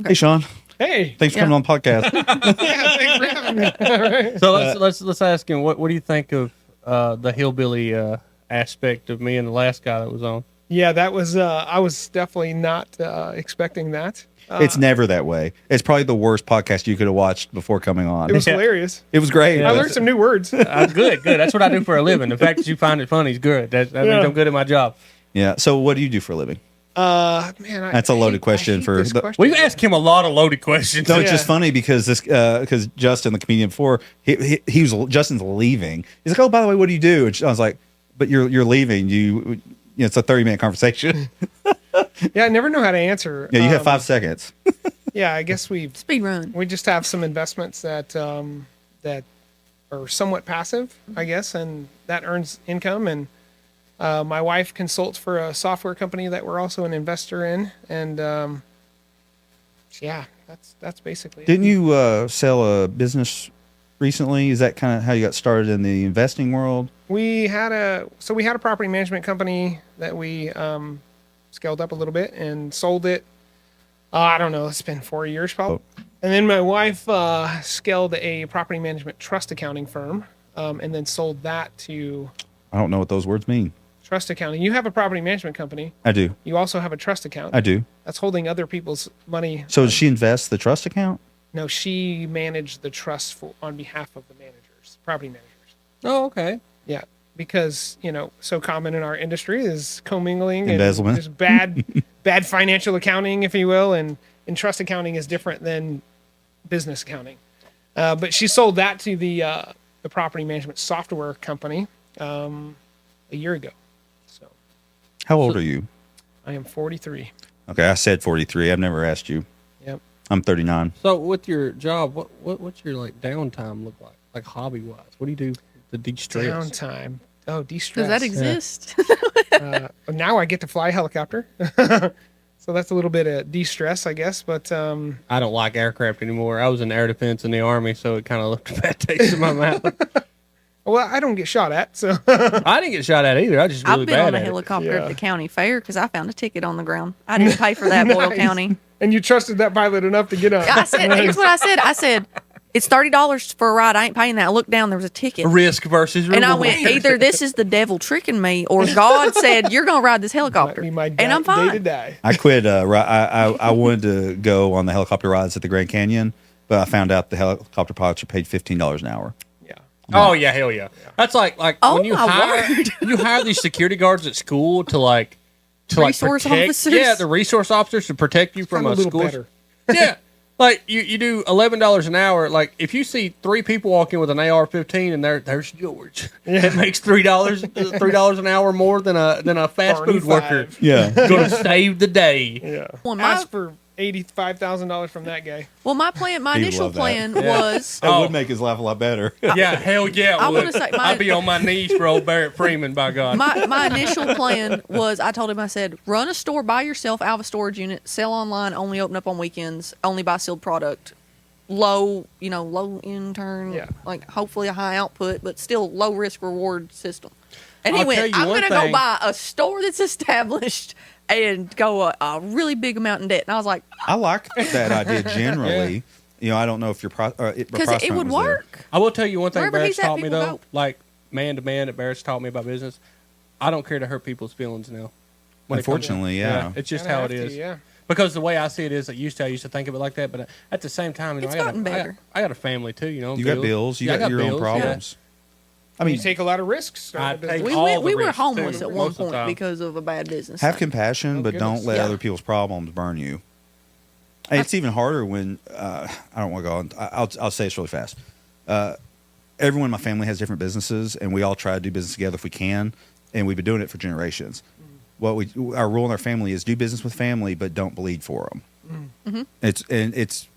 Hey, Shawn. Hey. Thanks for coming on the podcast. Yeah, thanks for having me. All right. So let's ask him what do you think of the hillbilly aspect of me and the last guy that was on? Yeah, that was I was definitely not expecting that. It's never that way. It's probably the worst podcast you could have watched before coming on. It was hilarious. It was great. I learned some new words. Good. That's what I do for a living. The fact that you find it funny is good. That means I'm good at my job. Yeah. So what do you do for a living? Man, That's a loaded question hate for this the- question. We've asked him a lot of loaded questions. No, it's just funny because because Justin, the comedian before, Justin's leaving. He's like, oh, by the way, what do you do? And I was like, but you're leaving. It's a 30-minute conversation. Yeah, I never know how to answer. Yeah, you have 5 seconds. Yeah, I guess Speed run. we just have some investments that that are somewhat passive, I guess, and that earns income. And my wife consults for a software company that we're also an investor in, and yeah, that's basically Didn't you sell a business recently? Is that kind of how you got started in the investing world? We had a property management company that we scaled up a little bit and sold it. I don't know. It's been 4 years probably. And then my wife scaled a property management trust accounting firm, and then sold that to I don't know what those words mean. trust accounting. You have a property management company. I do. You also have a trust account. I do. That's holding other people's money. So does she invest the trust account? No, she managed the trust on behalf of the managers, property managers. Oh, okay. Yeah, because so common in our industry is commingling Embezzlement. and just bad financial accounting, if you will, and trust accounting is different than business accounting. But she sold that to the property management software company a year ago. So How old are you? I am 43. Okay, I said 43. I've never asked you. Yep. I'm 39. So with your job, what's your downtime look like? Like hobby wise, what do you do to de-stress? Downtime. Oh, de-stress. Does that exist? Now I get to fly a helicopter. So that's a little bit of de-stress, I guess. But I don't like aircraft anymore. I was in air defense in the Army, so it kind of left a bad taste in my mouth. well, I don't get shot at, so I didn't get shot at either. I just really I've been bad on a at it. helicopter Yeah. at the county fair because I found a ticket on the ground. I didn't pay for that, Boyle Nice. County. And you trusted that pilot enough to get on. I said, here's what I said. I said, it's $30 for a ride. I ain't paying that. I looked down. There was a ticket. Risk versus reward. And I went, either this is the devil tricking me or God said, you're going to ride this helicopter. Might be my And I'm fine. day to die. I quit. I wanted to go on the helicopter rides at the Grand Canyon, but I found out the helicopter pilots are paid $15 an hour. Yeah. Oh yeah, hell yeah. That's like Oh, when you my hire word. you hire these security guards at school to Resource protect, officers? Yeah, the resource officers to protect you from Sound a a little school. better. Yeah. Like you do $11 an hour. Like if you see 3 people walk in with an AR-15 and there's George, it makes $3 an hour more than a fast food 35. worker. Yeah. Going to save the day. Yeah. Well, Ask for $85,000 from that guy. Well, my initial love that. plan Yeah. was, That Oh. would make his life a lot better. Yeah, hell yeah. I it would. wanna say I'd be on my knees for old Barrett Freeman. By God. my initial plan was, I told him, I said, run a store by yourself out of a storage unit, sell online, only open up on weekends, only buy sealed product. Low intern, Yeah. like hopefully a high output, but still low risk reward system. And he I'll tell went, you I'm one going to go thing. buy a store that's established and go a really big amount in debt. And I was like, I like that idea generally. I don't know if your because it would work. I will tell you one thing Wherever Barrett's he's at, taught me, people though. go. Like, man to man that Barrett's taught me about business, I don't care to hurt people's feelings now. when it comes- Unfortunately, yeah. It's just Kinda how it have to, is. yeah. Because the way I see it is, I used to think of it like that, but at the same time, It's I got gotten better. I got a family too, You got bills. You Yeah, I got your own bills, problems. I mean, you take a lot of risks. I take We all went, the we were risks, homeless too, at most one of the point time. because of a bad business. Have thing. compassion, but don't goodness. let Yeah. other people's problems burn you. And it's even harder when I don't want to go on. I'll say this really fast. Everyone in my family has different businesses, and we all try to do business together if we can, and we've been doing it for generations. Our rule in our family is do business with family, but don't bleed for them. Mm-hmm. It's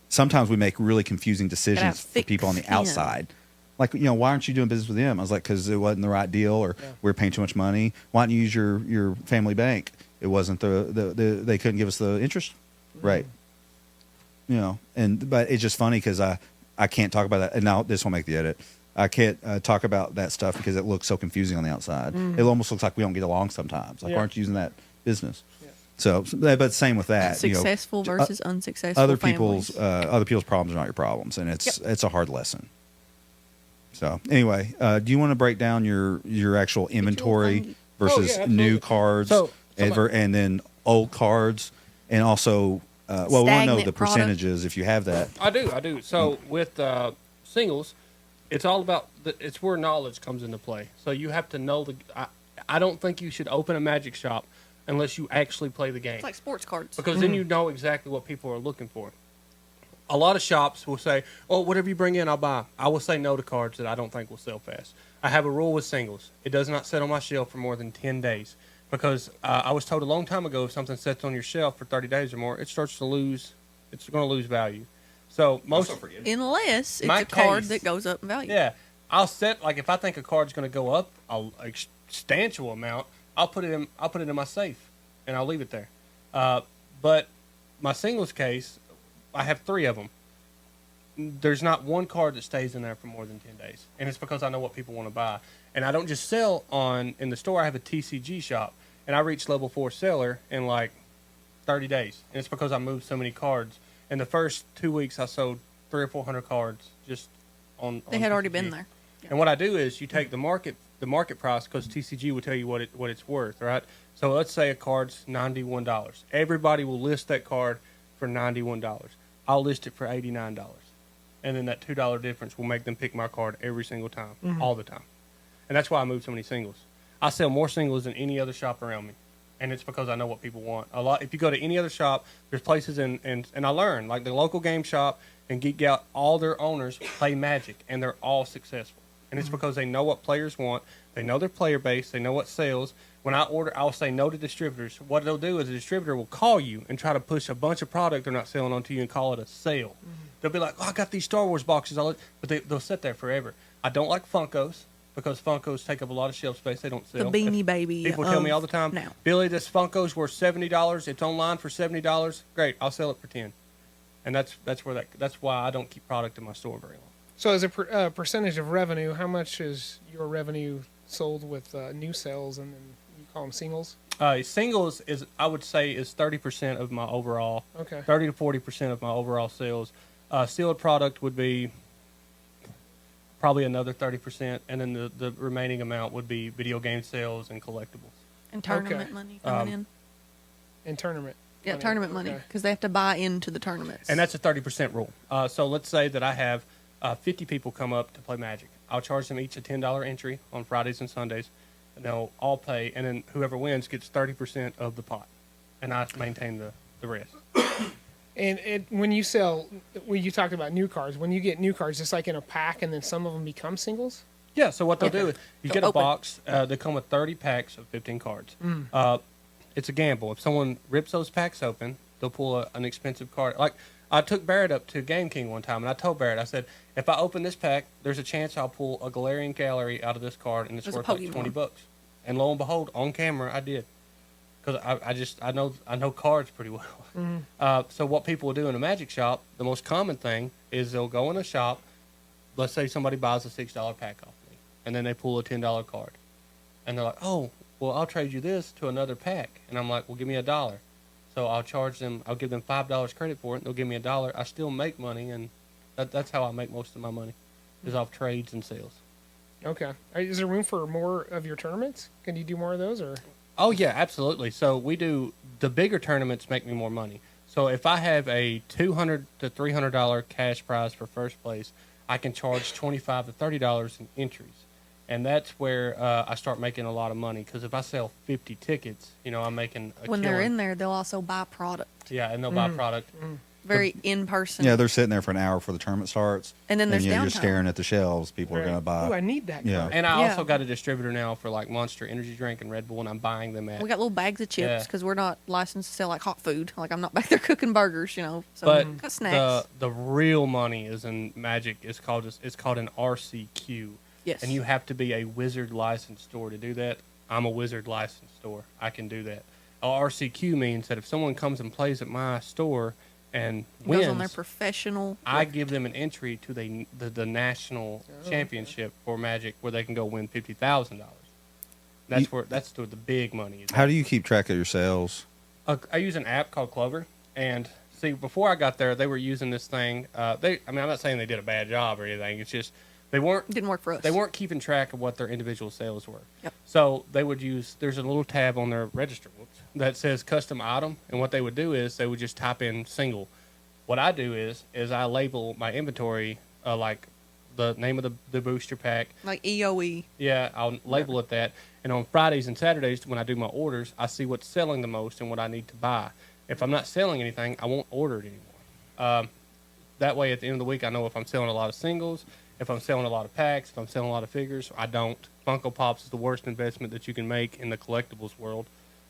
sometimes we make really confusing decisions for thick people on the skin. outside. Like, why aren't you doing business with them? I was like, because it wasn't the right deal, or we were paying too much money. Why don't you use your family bank? It wasn't they couldn't give us the interest rate. But it's just funny because I can't talk about that. And now this will make the edit. I can't talk about that stuff because it looks so confusing on the outside. It almost looks like we don't get along sometimes. Like, Yeah. aren't you using that business? So, but same with that. Successful versus unsuccessful Other families. people's problems are not your problems, and it's a hard lesson. So anyway, do you want to break down your actual inventory versus new cards, and then old cards, and also we want to know the percentages if you have that. I do. So with singles, it's all about it's where knowledge comes into play. So you have to know I don't think you should open a Magic shop unless you actually play the game. It's like sports cards. Because then you know exactly what people are looking for. A lot of shops will say, "Oh, whatever you bring in, I'll buy." I will say no to cards that I don't think will sell fast. I have a rule with singles. It does not sit on my shelf for more than 10 days. Because I was told a long time ago, if something sits on your shelf for 30 days or more, it's going to lose value. So unless it's a card that goes up in value. Yeah. I'll set, like, if I think a card's going to go up a substantial amount, I'll put it in my safe, and I'll leave it there. But my singles case, I have 3 of them. There's not one card that stays in there for more than 10 days. And it's because I know what people want to buy. And I don't just sell in the store. I have a TCG shop. And I reached level 4 seller in like 30 days. And it's because I moved so many cards. In the first 2 weeks, I sold 300 or 400 cards just on They had TCG. already been there. Yeah. And what I do is you take the market price, because TCG will tell you what it's worth, right? So let's say a card's $91. Everybody will list that card for $91. I'll list it for $89. And then that $2 difference will make them pick my card every single time, all the time. And that's why I move so many singles. I sell more singles than any other shop around me. And it's because I know what people want. A lot. If you go to any other shop, there's places and I learned, like the local game shop and Geek Out, all their owners play Magic, and they're all successful. And it's because they know what players want. They know their player base. They know what sells. When I order, I'll say no to distributors. What they'll do is a distributor will call you and try to push a bunch of product they're not selling onto you and call it a sale. They'll be like, "Oh, I got these Star Wars boxes," but they'll sit there forever. I don't like Funkos because Funkos take up a lot of shelf space. They don't sell. The Beanie Baby. People tell me all the time, now. "Billy, this Funko's worth $70. It's online for $70. Great, I'll sell it for $10." And that's why I don't keep product in my store very long. So as a percentage of revenue, how much is your revenue sold with new sales, and then you call them singles? Singles I would say is 30% of my overall. Okay. 30 to 40% of my overall sales. Sealed product would be probably another 30%, and then the remaining amount would be video game sales and collectibles. And tournament money coming in. And tournament. Yeah, tournament money, because they have to buy into the tournaments. And that's a 30% rule. So let's say that I have 50 people come up to play Magic. I'll charge them each a $10 entry on Fridays and Sundays, and they'll all pay, and then whoever wins gets 30% of the pot, and I maintain the rest. And when you sell, you talked about new cards. When you get new cards, it's like in a pack, and then some of them become singles? Yeah, so what they'll do is you get a open. box. They come with 30 packs of 15 cards. It's a gamble. If someone rips those packs open, they'll pull an expensive card. Like, I took Barrett up to Game King one time, and I told Barrett, I said, if I open this pack, there's a chance I'll pull a Galarian Gallery out of this card, and it's worth like $20. And lo and behold, on camera, I did. Because I know cards pretty well. So what people will do in a Magic shop, the most common thing is they'll go in a shop. Let's say somebody buys a $6 pack off me, and then they pull a $10 card, and they're like, "Oh, well, I'll trade you this to another pack," and I'm like, "Well, give me $1." So I'll give them $5 credit for it, and they'll give me $1. I still make money, and that's how I make most of my money, is off trades and sales. Okay. Is there room for more of your tournaments? Can you do more of those, or? Oh yeah, absolutely. So we do the bigger tournaments make me more money. So if I have a $200 to $300 cash prize for first place, I can charge $25 to $30 in entries, and that's where I start making a lot of money. Because if I sell 50 tickets, I'm making a when killing. they're in there, they'll also buy product. Yeah, and they'll buy product. Very in person. Yeah, they're sitting there for an hour before the tournament starts. And then there's you're downtime. staring at the shelves. People are going to buy. Oh, I need that card. Yeah. And I also got a distributor now for like Monster Energy Drink and Red Bull, and I'm buying them at. We got little bags of chips because we're not licensed to sell like hot food. Like I'm not back there cooking burgers, So But got snacks. the real money is in Magic. It's called an RCQ. Yes. And you have to be a Wizard licensed store to do that. I'm a Wizard licensed store. I can do that. A RCQ means that if someone comes and plays at my store and wins, goes on their professional. I give them an entry to the national championship for Magic, where they can go win $50,000. That's where the big money is. How do you keep track of your sales? I use an app called Clover, and see, before I got there, they were using this thing. I mean, I'm not saying they did a bad job or anything. It's just Didn't work for us. they weren't keeping track of what their individual sales were. Yep. So they would use, there's a little tab on their register that says custom item, and what they would do is they would just type in single. What I do is I label my inventory like the name of the booster pack. Like EOE. Yeah, I'll label it that. And on Fridays and Saturdays, when I do my orders, I see what's selling the most and what I need to buy. If I'm not selling anything, I won't order it anymore. That way, at the end of the week, I know if I'm selling a lot of singles, if I'm selling a lot of packs, if I'm selling a lot of figures. I don't. Funko Pops is the worst investment that you can make in the collectibles world,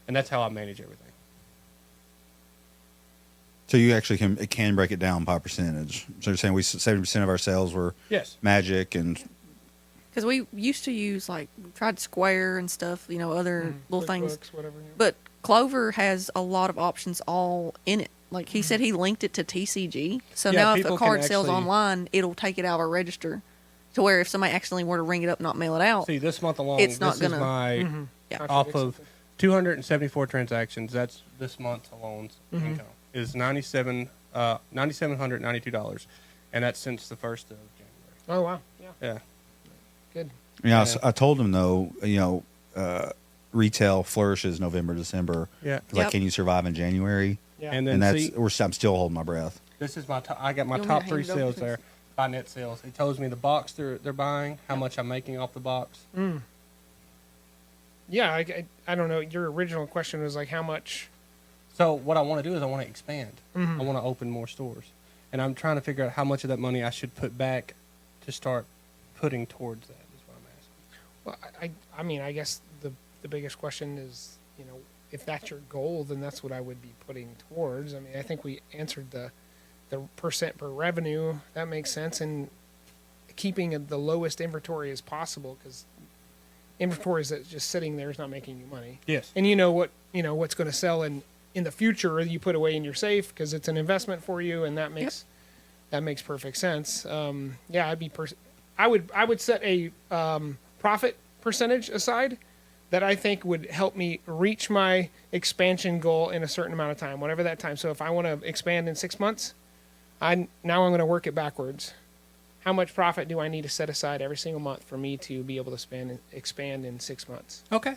and that's how I manage everything. So you actually can break it down by percentage. So you're saying 70% of our sales were Yes. magic and Because we used to use, like, we tried Square and stuff, other little things. QuickBooks, whatever. Yeah. But Clover has a lot of options all in it. Like he said, he linked it to TCG. So Yeah, now if people a can card sells actually- online, it'll take it out of our register. To where if somebody accidentally were to ring it up and not mail it out, See, this month alone, It's not this gonna- is my yeah. off Contradicts of something. 274 transactions. That's this month alone's income is $9,792, and that's since the 1st of January. Oh wow. Yeah. Yeah. Good. yeah. I told him though, retail flourishes November, December. Yeah. Like, Yep. can you survive in January? Yeah. And then And that's see, I'm still holding my breath. this is my I got my You want me top to 3 hand it over sales to there by net sales. It tells me the box they're buying, how much I'm making off the box. Yeah. I don't know. Your original question was like how much. So what I want to do is I want to expand. I want to open more stores, and I'm trying to figure out how much of that money I should put back to start putting towards that. Is what I'm asking. Well, I mean, I guess the biggest question is, if that's your goal, then that's what I would be putting towards. I mean, I think we answered the percent per revenue. That makes sense, and keeping the lowest inventory as possible, because inventory that's just sitting there is not making you money. Yes. And what's going to sell in the future, you put away in your safe because it's an investment for you, and that makes perfect sense. Yeah, I would set a profit percentage aside that I think would help me reach my expansion goal in a certain amount of time, whatever that time. So if I want to expand in 6 months, I'm going to work it backwards. How much profit do I need to set aside every single month for me to be able to expand in 6 months? Okay.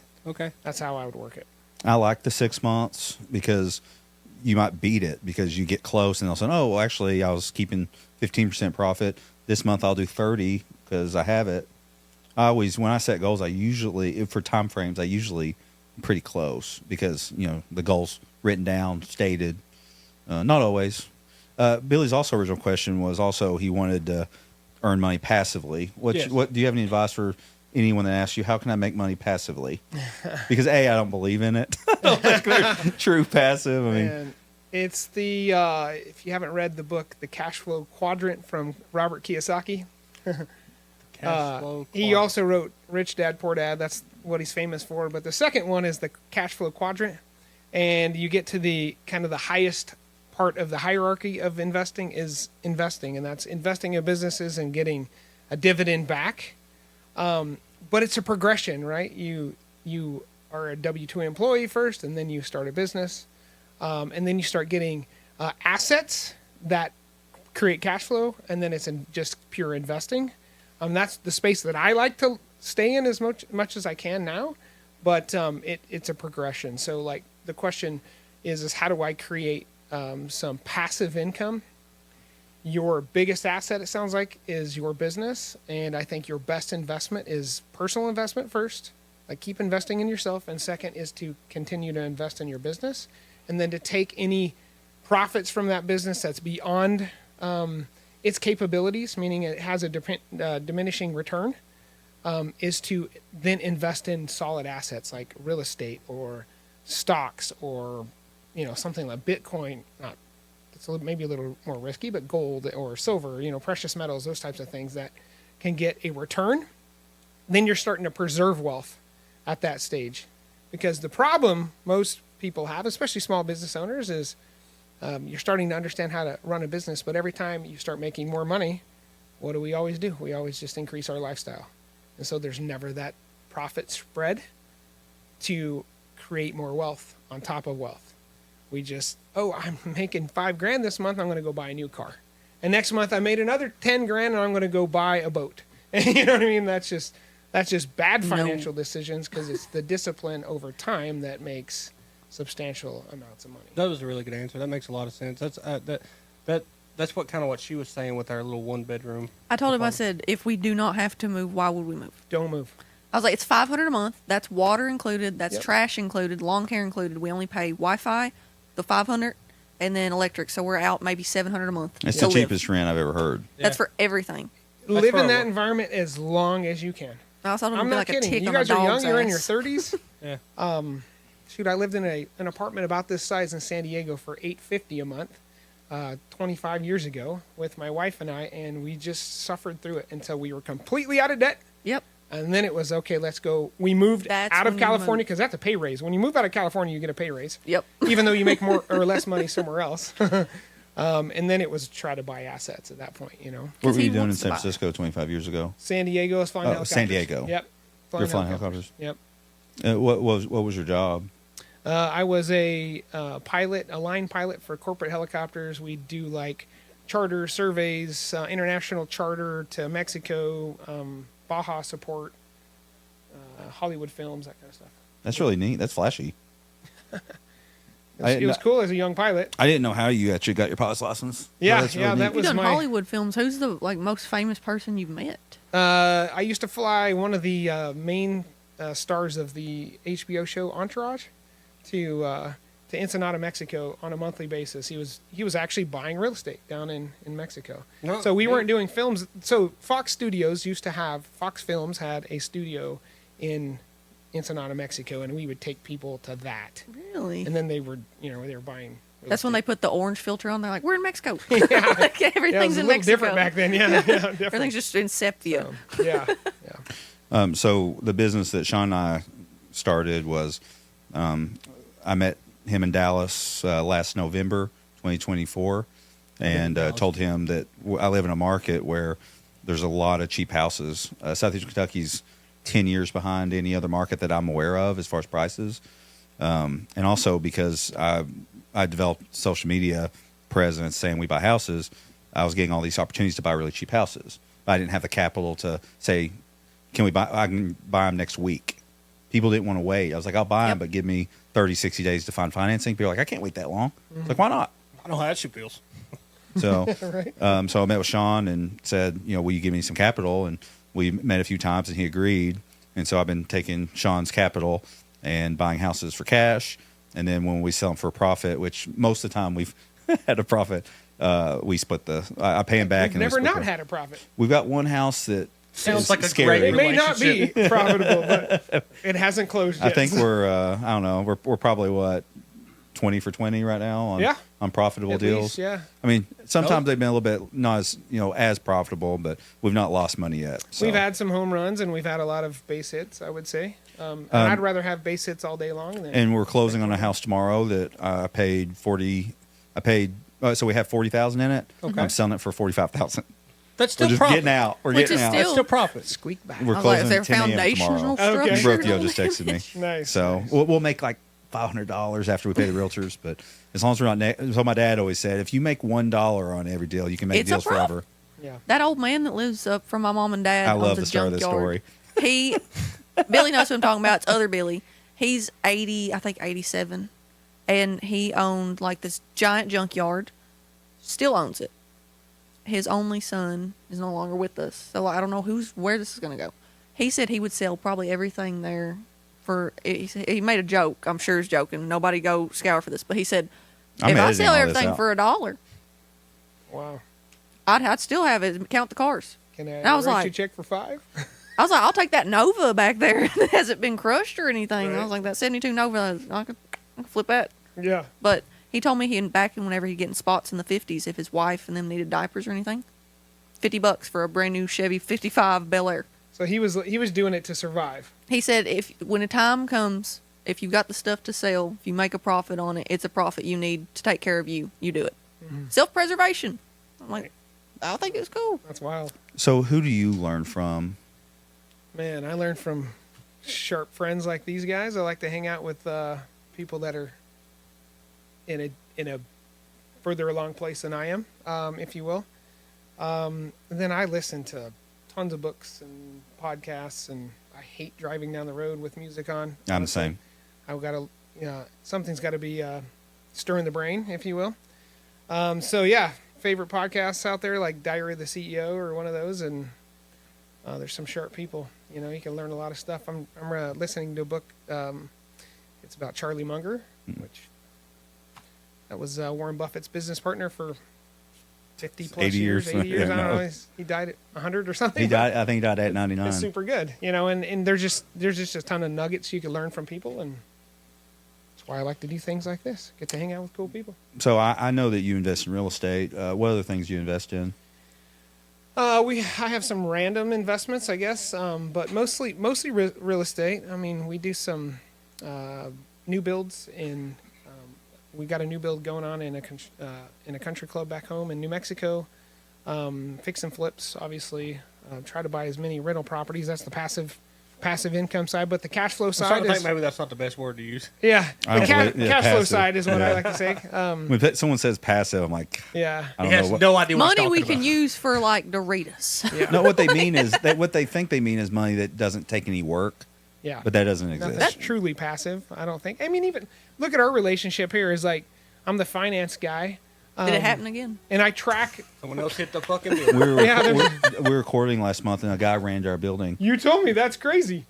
That's how I would work it. I like the 6 months because you might beat it because you get close and they'll say, oh, well, actually, I was keeping 15% profit. This month I'll do 30 because I have it. When I set goals, for time frames, I usually pretty close because, the goal's written down, stated. Not always. Billy's original question was he wanted to earn money passively. Yes. What do you have any advice for anyone that asks you, how can I make money passively? Because I don't believe in it. True passive. I mean, And it's the if you haven't read the book, The Cash Flow Quadrant from Robert Kiyosaki. Cash flow. He also wrote Rich Dad Poor Dad. That's what he's famous for. But the second one is the Cash Flow Quadrant, and you get to the kind of the highest part of the hierarchy of investing is investing, and that's investing in businesses and getting a dividend back. But it's a progression, right? You are a W-2 employee first, and then you start a business, and then you start getting assets that create cash flow, and then it's in just pure investing. That's the space that I like to stay in as much as I can now, but it's a progression. So, like, the question is how do I create some passive income? Your biggest asset, it sounds like, is your business. And I think your best investment is personal investment first. Like, keep investing in yourself. And second is to continue to invest in your business. And then to take any profits from that business that's beyond its capabilities, meaning it has a diminishing return, is to then invest in solid assets like real estate or stocks or, something like Bitcoin. It's maybe a little more risky, but gold or silver, precious metals, those types of things that can get a return. Then you're starting to preserve wealth at that stage. Because the problem most people have, especially small business owners, is you're starting to understand how to run a business, but every time you start making more money, what do? We always just increase our lifestyle. And so there's never that profit spread to create more wealth on top of wealth. we just, I'm making $5,000 this month. I'm going to go buy a new car. And next month I made another $10,000 and I'm going to go buy a boat. And you know what I mean? That's just bad financial decisions, because it's the discipline over time that makes substantial amounts of money. That was a really good answer. That makes a lot of sense. That's what she was saying with our little 1-bedroom. I told him, I said, if we do not have to move, why would we move? Don't move. I was like, it's $500 a month. That's water included. That's Yep. trash included. Lawn care included. We only pay Wi-Fi, the $500, and then electric. So we're out maybe $700 a month. It's to the live. cheapest rent I've ever heard. That's for everything. Live where in I that work. environment as long as you can. I thought it would I'm be not like kidding. a tick You on guys a are young. dog's You're in your ass. 30s. Yeah. Shoot, I lived in an apartment about this size in San Diego for $850 a month, 25 years ago, with my wife and I, and we just suffered through it until we were completely out of debt. Yep. And then it was, okay, let's go. We moved That's out of when you California, move. because that's a pay raise. When you move out of California, you get a pay raise, Yep. even though you make more or less money somewhere else. And then it was try to buy assets at that point, you know. What were he you doing in wants to San buy. Francisco 25 years ago? San Diego is flying Oh, helicopters. San Diego. Yep. You're flying helicopters? Yep. What was your job? I was a pilot, a line pilot for corporate helicopters. We do like charter surveys, international charter to Mexico, Baja support, Hollywood films, that kind of stuff. That's really neat. That's flashy. It was cool as a young pilot. I didn't know how you actually got your pilot's license. Yeah, That's yeah, really that neat. You've was done my. Hollywood films. Who's the most famous person you've met? I used to fly one of the main stars of the HBO show Entourage to Ensenada, Mexico, on a monthly basis. He was actually buying real estate down in Mexico. No, So we yeah. weren't doing films. So Fox Studios used to have Fox Films had a studio in Ensenada, Mexico, and we would take people to that. Really? And then they were buying. real That's when they estate. put the orange filter on. They're like, we're in Mexico. Yeah. Like, Yeah, it everything's was a in little Mexico. different back then. Yeah, yeah, different. Everything's just in sepia. Yeah, yeah. So the business that Shawn and I started was, I met him in Dallas last November, 2024, and told him that I live in a market where there's a lot of cheap houses. Southeastern Kentucky's 10 years behind any other market that I'm aware of as far as prices. And also because I developed social media presence saying we buy houses, I was getting all these opportunities to buy really cheap houses. But I didn't have the capital to say, I can buy them next week. People didn't want to wait. I was like, I'll buy them, but give me 30, 60 days to find financing. People are like, I can't wait that long. It's like, why not? I know how that shit feels. So, Right. so I met with Shawn and said, will you give me some capital? And we met a few times and he agreed. And so I've been taking Shawn's capital and buying houses for cash. And then when we sell them for a profit, which most of the time we've had a profit, we split I pay him back. We've and we never split not the- had a profit. We've got one house that Sounds is like a scary. great It may not be relationship. profitable, but it hasn't closed yet. I think we're I don't know, we're probably what 20 for 20 right now on Yeah. on profitable At deals. least, yeah. I mean, sometimes they've been a little bit not as as profitable, but we've not lost money yet. So. We've had some home runs and we've had a lot of base hits, I would say. And I'd rather have base hits all day long than. And we're closing on a house tomorrow that I paid 40. I paid so we have 40,000 in it. Okay. I'm selling it for 45,000. That's We're still just profit. getting out. We're Which getting is out. still- That's still profit. squeak back. We're I was like, closing is there at 10 a.m. foundational tomorrow. Okay. structure? Rothio just texted me. Nice. So nice. we'll make like $500 after we pay the realtors, but as long as we're not. So my dad always said, if you make $1 on every deal, you can make It's a deals profit. forever. Yeah. That old man that lives up from my mom and dad I owns love a the start of this junkyard. story. Billy knows what I'm talking about. It's other Billy. He's 80, I think 87. And he owned like this giant junkyard. Still owns it. His only son is no longer with us. So I don't know where this is going to go. He said he would sell probably everything there for, he made a joke. I'm sure he's joking. Nobody go scour for this. But he said, I'm if I editing sell all this everything out. for $1, Wow. I'd still have it, count the cars. Can I was write like- you a check for 5? I was like, I'll take that Nova back there that hasn't been crushed or anything. I Right. was like, that 72 Nova, I could flip that. Yeah. But he told me back in whenever he'd get in spots in the 50s, if his wife and them needed diapers or anything, $50 for a brand new Chevy 55 Bel Air. So he was doing it to survive. He said, when the time comes, if you've got the stuff to sell, if you make a profit on it, it's a profit you need to take care of you. You do it. Self-preservation. I'm like, I think it's cool. That's wild. So who do you learn from? Man, I learned from sharp friends like these guys. I like to hang out with people that are in a further along place than I am, if you will. Then I listen to tons of books and podcasts, and I hate driving down the road with music on. I'm the same. I've got to, something's got to be stirring the brain, if you will. So yeah, favorite podcasts out there like Diary of the CEO or one of those, and there's some sharp people. You know, you can learn a lot of stuff. I'm listening to a book. It's about Charlie Munger, which that was Warren Buffett's business partner for 50 plus 80 years. 80 years. Yeah, I don't no. know. He died at 100 or something. He died. I think he died at 99. It's super good, you know, and there's just a ton of nuggets you can learn from people, and that's why I like to do things like this. Get to hang out with cool people. So I know that you invest in real estate. What other things do you invest in? I have some random investments, I guess, but mostly real estate. I mean, we do some new builds in. We got a new build going on in a country club back home in New Mexico. Fix and flips, obviously. Try to buy as many rental properties. That's the passive income side, but the cash flow I'm side starting to is think maybe that's not the best word to use. yeah. I The don't believe- cash flow passive. side is what I Yeah. like to say. When someone says passive, I'm like, Yeah. I He don't has know. What, no idea what he's Money we talking can about. use for like Doritos. Yeah. no, what they mean is that what they think they mean is money that doesn't take any work, Yeah. but that doesn't Nothing exist. that's truly passive, I don't think. I mean, even look at our relationship here. Is like I'm the finance guy. Did it happen again? And I track. Someone else hit the fucking bill. we were, Yeah, we were recording last month, and a guy ran to our building. You told me that's crazy.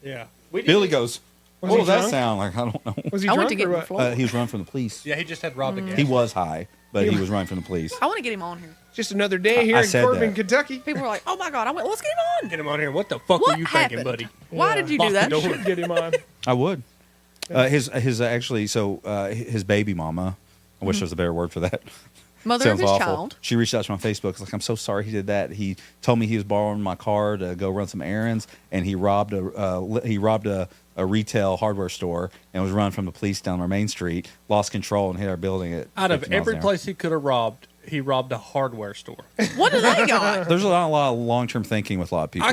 Yeah. We did- Billy goes, Was "What he does that drunk? sound like?" I don't know. Was he I drunk went to get or my what? floor. He was running from the police. Yeah, he just had robbed a gas. He was high, but he was running from the police. I want to get him on here. Just another day here I in said Corbin, that. Kentucky. People were like, "Oh my god!" I went, "Let's get him on." Get him on here. What the fuck What were you happened? thinking, buddy? Why Yeah. did you Lock do the that? door. Should get him on. I would. His actually. So his baby mama. I wish there was a better word for that. Mother of Sounds his awful. child. She reached out to my Facebook. It's like, I'm so sorry he did that. He told me he was borrowing my car to go run some errands, and he robbed a retail hardware store and was running from the police down our main street. Lost control and hit our building at Out of 50 miles every an hour. place he could have robbed, he robbed a hardware store. What do they got? There's a lot of long-term thinking with a lot of people.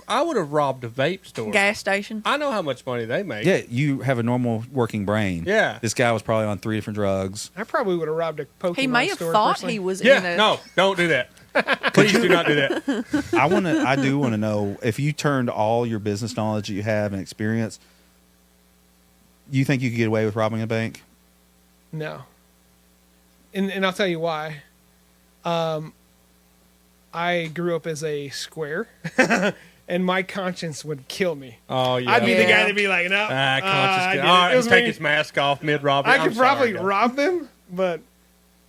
I would have robbed a vape store. Gas station. I know how much money they make. Yeah, you have a normal working brain. Yeah. This guy was probably on 3 different drugs. I probably would have robbed a Pokemon He may have store. thought personally. he was in Yeah. a. No, don't do that. Please do not do that. I do want to know if you turned all your business knowledge that you have and experience, you think you could get away with robbing a bank? No. And I'll tell you why. I grew up as a square, and my conscience would kill me. Oh yeah. I'd be the guy Yeah. that'd be like, no. I Conscious. did it. All right, It was take me. his mask off mid robbery. I could probably rob them, but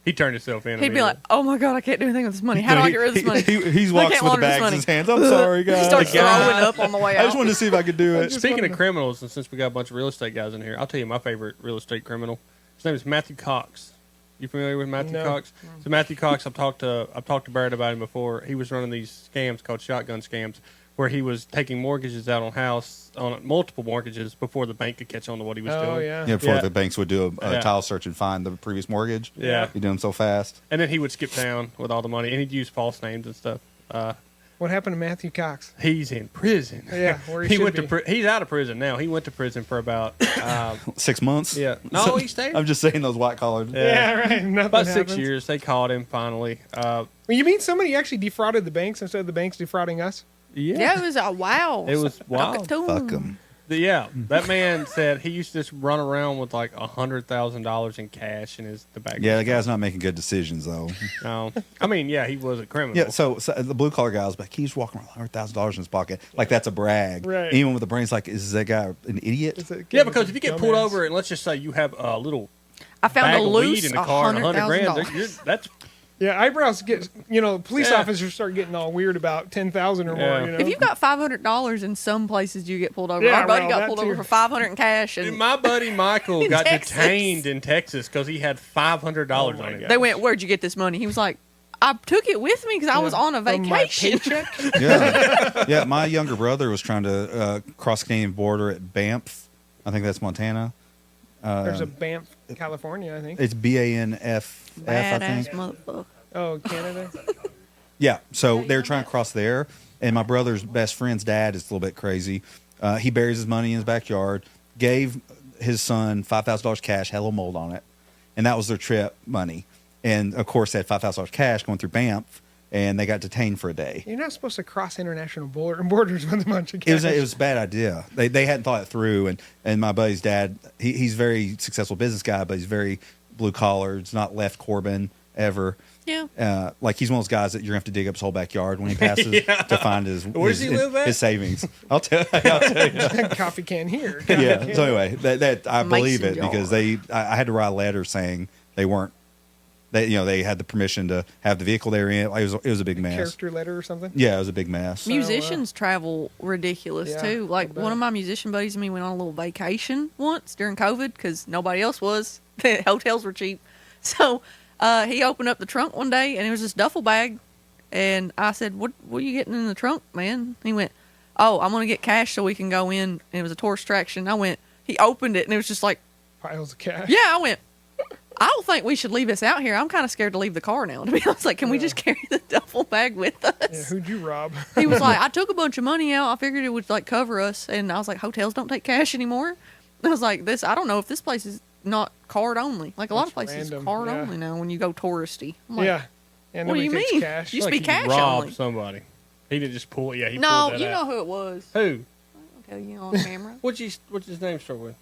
He turned himself in. He'd be like, immediately. "Oh my god, I can't do anything with this money. How do I get rid of this money?" He's I walks can't with the launder this bags in money. his hands. I'm sorry, He guys. starts The guy- throwing up on the way I out. just wanted to see if I could do it. Speaking of criminals, and since we got a bunch of real estate guys in here, I'll tell you my favorite real estate criminal. His name is Matthew Cox. You familiar with Matthew No. Cox? So Matthew Cox, I've talked to Barrett about him before. He was running these scams called shotgun scams, where he was taking mortgages out on multiple mortgages before the bank could catch on to what he was oh doing. yeah. Yeah, before Yeah. the banks would do a Yeah. tile search and find the previous mortgage. Yeah. You do them so fast. And then he would skip town with all the money, and he'd use false names and stuff. What happened to Matthew Cox? He's in prison. Yeah, where he should went be. to he's out of prison now. He went to prison for about 6 months. yeah. No, he stayed. I'm just saying those white collar. Yeah, right. Nothing About happens. 6 years. They caught him finally. Well, you mean somebody actually defrauded the banks instead of the banks defrauding us? Yeah, it was a wow. It was wild. Fuck them. Yeah, that man said he used to just run around with like $100,000 in cash in the back. Yeah, the guy's not making good decisions though. No, I mean, yeah, he was a criminal. Yeah, so the blue collar guy was like, he's walking around with $100,000 in his pocket, like that's a brag. Right. Anyone with the brain's like, is that guy an idiot? It's a- Yeah, because if you get pulled dumbass. over and let's just say you have a little I found bag a of weed loose in the car and $100,000, $100,000. that's Yeah, eyebrows get, police Yeah. officers start getting all weird about 10,000 or Yeah. more, you know? If you've got $500 in some places, you get pulled over. Yeah, Our buddy well, got that pulled too. over for $500 in cash, and my buddy Michael got Texas. detained in Texas because he had $500 Oh, on my him. God. they went, "Where'd you get this money?" He was like, "I took it with me because I was on a From my vacation." paycheck? Yeah, my younger brother was trying to cross Canadian border at Banff. I think that's Montana. There's a Banff, California, I think. It's BANFF, I Badass think. motherfucker. Oh, Canada? Yeah, so they were trying to cross there, and my brother's best friend's dad is a little bit crazy. He buries his money in his backyard, gave his son $5,000 cash, had a little mold on it, and that was their trip money. And of course, they had $5,000 cash going through Banff, and they got detained for a day. You're not supposed to cross international borders with a bunch of It cash. was a bad idea. They hadn't thought it through, and my buddy's dad, he's a very successful business guy, but he's very blue collar. It's not left Corbin ever. Yeah. Like he's one of those guys that you're gonna have to dig up his whole backyard when he passes to find Where does he live at? his savings. I'll tell you. Coffee can here. Yeah. So anyway, that I believe Mason it because I had to write a letter saying they weren't. They had the permission to have the vehicle they were in. It was a big mess. Character letter or something. Yeah, it was a big mess. Musicians travel ridiculous Yeah, too. Like one of my musician buddies and me went on a little vacation once during COVID because nobody else was. The hotels were cheap, so he opened up the trunk one day and it was this duffel bag, and I said, "What are you getting in the trunk, man?" He went, "Oh, I'm gonna get cash so we can go in." And it was a tourist attraction. I went. He opened it and it was just like Piles of cash. yeah. I went. I don't think we should leave this out here. I'm kind of scared to leave the car now. To be honest, like, can we just carry the duffel bag with us? Yeah, who'd you rob? He was like, I took a bunch of money out. I figured it would like cover us, and I was like, hotels don't take cash anymore. And I was like, I don't know if this place is not card only. Like a lot of That's places, random, card yeah. only now when you go touristy. I'm like, Yeah. And what do nobody you takes mean? Cash. You- Used to be cash robbed only. somebody. He didn't just pull. Yeah, he no, pulled that you out. know who it was. Who? I'll tell you on camera. What's his name start with?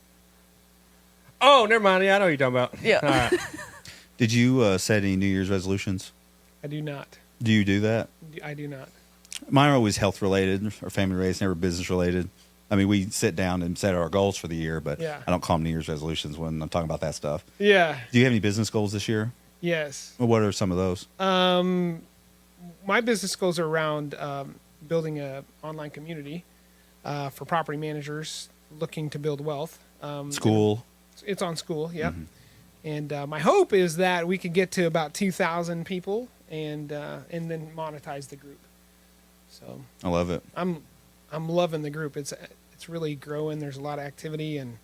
Oh, never mind. Yeah, I know who you're talking about. Yeah. All right. Did you set any New Year's resolutions? I do not. Do you do that? I do not. Mine are always health related or family related, never business related. I mean, we sit down and set our goals for the year, but Yeah. I don't call them New Year's resolutions when I'm talking about that stuff. Yeah. Do you have any business goals this year? Yes. Well, what are some of those? My business goes around building a online community for property managers looking to build wealth. School. It's on school. Yep. And my hope is that we could get to about 2,000 people and then monetize the group. So I love it. I'm loving the group. It's really growing. There's a lot of activity and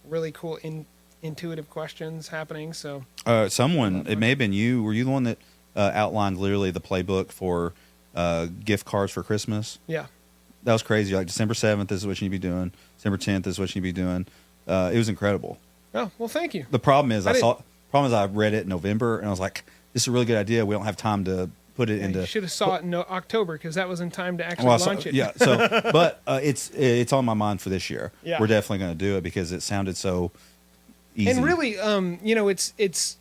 really cool intuitive questions happening. So Someone, it may have been you. Were you the one that outlined literally the playbook for gift cards for Christmas? yeah. That was crazy. Like December 7th, this is what you need to be doing. December 10th, this is what you need to be doing. It was incredible. Oh, well, thank you. The problem is I read it in November and I was like, this is a really good idea. We don't have time to put it into. You should have saw it in October because that was in time to actually Well, launch it. Yeah. So, but it's on my mind for this year. Yeah. We're definitely going to do it because it sounded so easy. And really, it's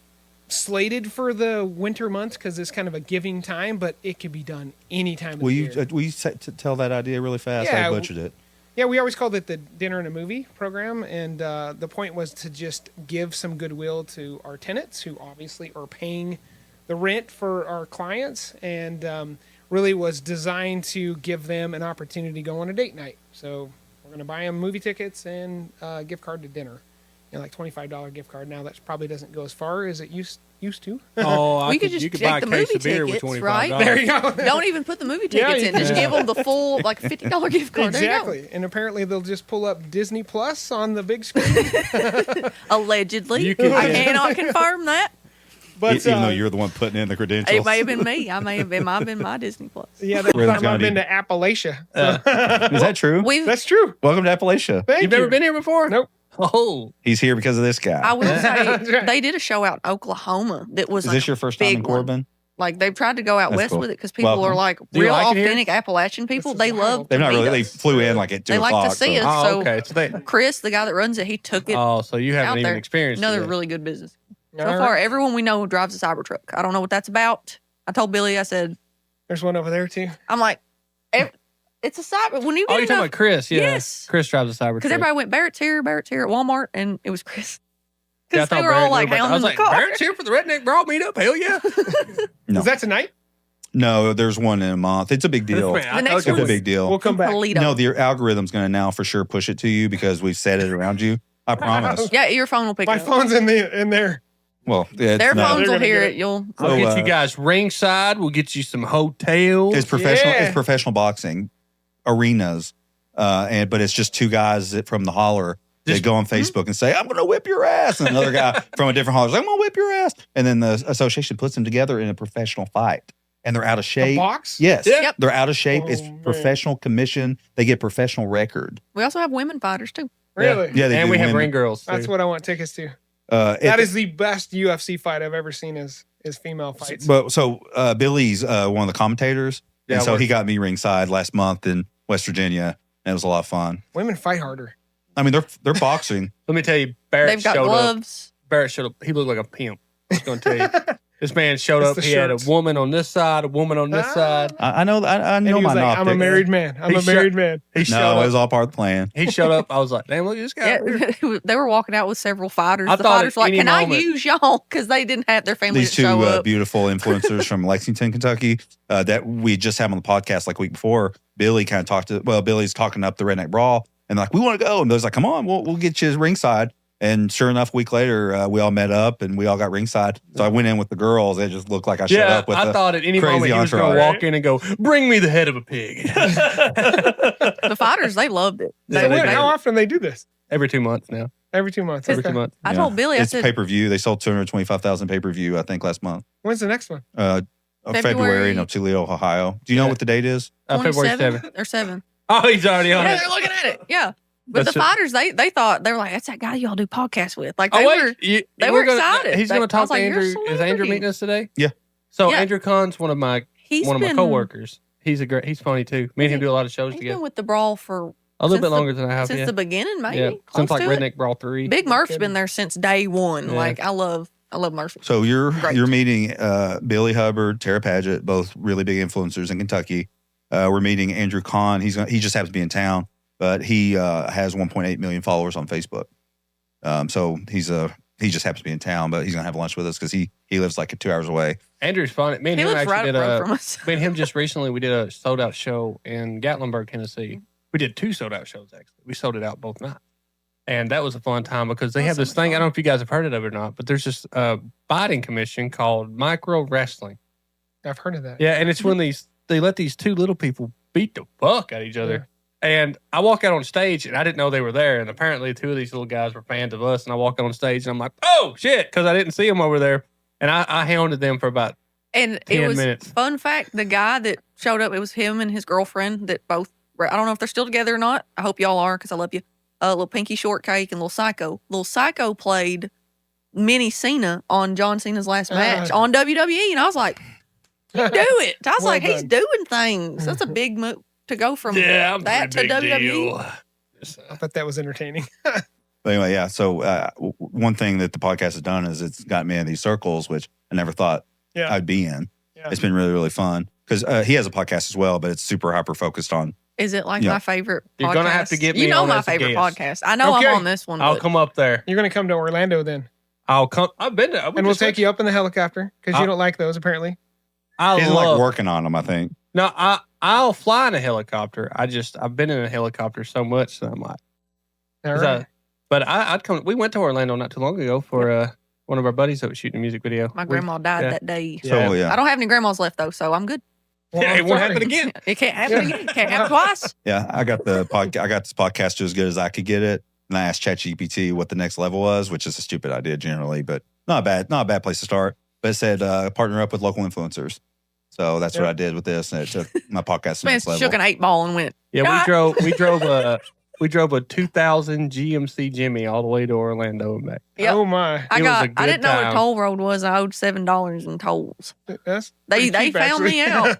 slated for the winter months because it's kind of a giving time, but it could be done any time of Will the you year. tell that idea really fast? Yeah, I butchered it. Yeah, we always called it the dinner and a movie program, and the point was to just give some goodwill to our tenants who obviously are paying the rent for our clients, and really was designed to give them an opportunity to go on a date night. So we're going to buy them movie tickets and a gift card to dinner, like $25 gift card. Now that probably doesn't go as far as it used to. Oh, We could just you could take buy a the case movie of beer with tickets, $25. right? There you go. Don't even put the movie Yeah, tickets you in. Just can. give them the full like $50 gift card. There you go. Exactly. And apparently they'll just pull up Disney Plus on the big screen. Allegedly, You could- I cannot confirm that. But Even though you're the one putting in the credentials. It may have been me. Might have been my Disney Plus. yeah, that's Where time it's gonna I've been be. to Appalachia. Is that true? That's true. Welcome to Appalachia. Thank You've you. never been here before? Nope. Oh, He's here because of this guy. I will That's say right. they did a show out in Oklahoma that was Is like this your first time big in one. Corbin? Like they've tried to go out That's west cool. with it because people Welcome. are like Do you real like it here? authentic Appalachian people. This They is love. wild. They've not really. They meet us. flew in like at 2 They like to o'clock. see us. oh, So- okay. So they, Chris, the guy that runs it, he took it so you out haven't even there. experienced Another it. really good business. So All far, right. everyone we know drives a Cybertruck. I don't know what that's about. I told Billy, I said, There's one over there too. I'm like, it's a Cyber. When you Oh, get you're talking about Chris? Yeah. Yes. Chris drives a Cybertruck. because everybody went Barrett's here at Walmart, and it was Chris. Yeah, I Because thought they were all Barrett like knew about that. I hounding was the like, car. Barrett's here for the Redneck Brawl meetup? Hell yeah. No. Is that tonight? No, there's one in a month. It's a big deal. Man, I The next told It's you. a one's- big deal. We'll come back. Toledo. No, the algorithm's going to now for sure push it to you because we've set it around you. I promise. Yeah, your phone will pick My it up. phone's in there. Well, it's Their not- phones They're will gonna hear get it. it. You'll. I'll So, get you guys ringside. We'll get you some hotels. It's professional. Yeah. It's professional boxing arenas, but it's just two guys from the holler. They Just- go on Facebook and say, "I'm going to whip your ass," and another guy from a different holler says, "I'm going to whip your ass," and then the association puts them together in a professional fight, and they're out of The shape. box? Yes, Yeah. Yep. they're out of shape. Oh, It's man. professional commission. They get professional record. We also have women fighters too. Really? Yeah, they and do we have women. ring girls. Too. That's what I want tickets to. That is the best UFC fight I've ever seen is female fights. But Billy's one of the commentators, and so he got me ringside last month in West Virginia, and it was a lot of fun. Women fight harder. I mean, they're boxing. Let me tell you, Barrett They've got showed gloves. up. Barrett showed up. He looked like a pimp. I'm just going to tell you. This man showed up. He had a woman on this side, a woman on this side. I know. I And know he was my like, I'm a married man. I'm a married man. He showed No, up. it was all part of the plan. He showed up. I was like, damn, look at this guy. Yeah, they were walking out with several fighters. I The thought fighters at were like, any "Can I moment- use y'all?" Because they didn't have their family These to two show up. beautiful influencers from Lexington, Kentucky, that we just had on the podcast like a week before. Billy kind of talked to. Well, Billy's talking up the Redneck Brawl, and like, we want to go, and Billy's like, come on, we'll get you ringside. And sure enough, a week later, we all met up and we all got ringside. So I went in with the girls. It just looked like I showed up with I thought at any crazy moment he was going to entourage. walk in and go, bring me the head of a pig. The fighters, they loved it. Yeah, they do. How often they do this? Every 2 months now. Every 2 months. Every Okay. 2 months. I told Billy, I it's said, pay-per-view. They sold 225,000 pay-per-view, I think, last month. When's the next one? February in Toledo, Ohio. Do you know what the date is? February 27 7th. or 7. Oh, he's already on Yeah, it. they're looking at it. Yeah. But That's the it. fighters, they thought, they were like, that's that guy y'all do podcasts with. Like, Oh, they wait. were, they were excited. He's They- going to I talk was to like, "You're a Andrew. Is Andrew celebrity." meeting us today? Yeah. So Yeah. Andrew Kahn's one of my he's coworkers. He's funny too. Me and him do a lot of shows He's together. been with the Brawl for A little since bit the- longer than I have. since Yeah. the beginning, maybe. Yeah. Close Since like to it. Redneck Brawl 3. Big Murph's kidding. been there since day one. Yeah. Like, I love Murphy. So you're Great. meeting Billy Hubbard, Tera Padgett, both really big influencers in Kentucky. We're meeting Andrew Kahn. He just happens to be in town, but he has 1.8 million followers on Facebook. So he just happens to be in town, but he's gonna have lunch with us because he lives like 2 hours away. Andrew's funny. Me and He him lives actually right did up the road from us. me and him just recently we did a sold out show in Gatlinburg, Tennessee. We did 2 sold out shows actually. We sold it out both nights. And that was a fun time because they That's have so this much thing. I fun. don't know if you guys have heard of it or not, but there's this fighting commission called micro wrestling. I've heard of that. Yeah, and it's when they let these 2 little people beat the fuck out of each other. And I walk out on stage and I didn't know they were there. And apparently 2 of these little guys were fans of us. And I walk out on stage and I'm like, oh shit, because I didn't see them over there. And I hounded them for about And 10 it was, minutes. fun fact, the guy that showed up, it was him and his girlfriend that both, I don't know if they're still together or not. I hope y'all are because I love you. Little Pinky Shortcake and Little Psycho. Little Psycho played Mini Cena on John Cena's last match on WWE. And I was like, you do it. I was Well like, he's done. doing things. That's a big move to go from I'm that to pretty big WWE. deal. I thought that was entertaining. But anyway, yeah. So one thing that the podcast has done is it's got me in these circles, which I never thought Yeah. I'd be in. Yeah. It's been really, really fun because he has a podcast as well, but it's super hyper focused on. Is it like Yeah. my favorite podcast? You're gonna have to get me You know on my as a favorite guest. podcast. I know Okay. I'm on this one. I'll but come up there. You're going to come to Orlando then. I'll come. I've been to. And we'll take you up in the helicopter because you don't like those apparently. I He's love. like working on them, I think. No, I'll fly in a helicopter. I've been in a helicopter so much that I'm like. All 'cause right. But I'd come. We went to Orlando not too long ago for one of our buddies that was shooting a music video. my grandma died yeah. that day. So Yeah. yeah, I don't have any grandmas left though, so I'm good. Well, Yeah, I'm it won't sorry. happen again. It can't happen again. Can't happen twice. yeah. I got the I got this podcast as good as I could get it, and I asked ChatGPT what the next level was, which is a stupid idea generally, but not a bad place to start. But it said partner up with local influencers. So that's what Yep. I did with this, and it took my podcast to the Man next level. shook an 8-ball and went. Yeah, God. we drove a 2000 GMC Jimmy all the way to Orlando and back. Yep. Oh my. I It was a good didn't know what a time. toll road was. I owed $7 in tolls. That's They pretty cheap, found me actually. out.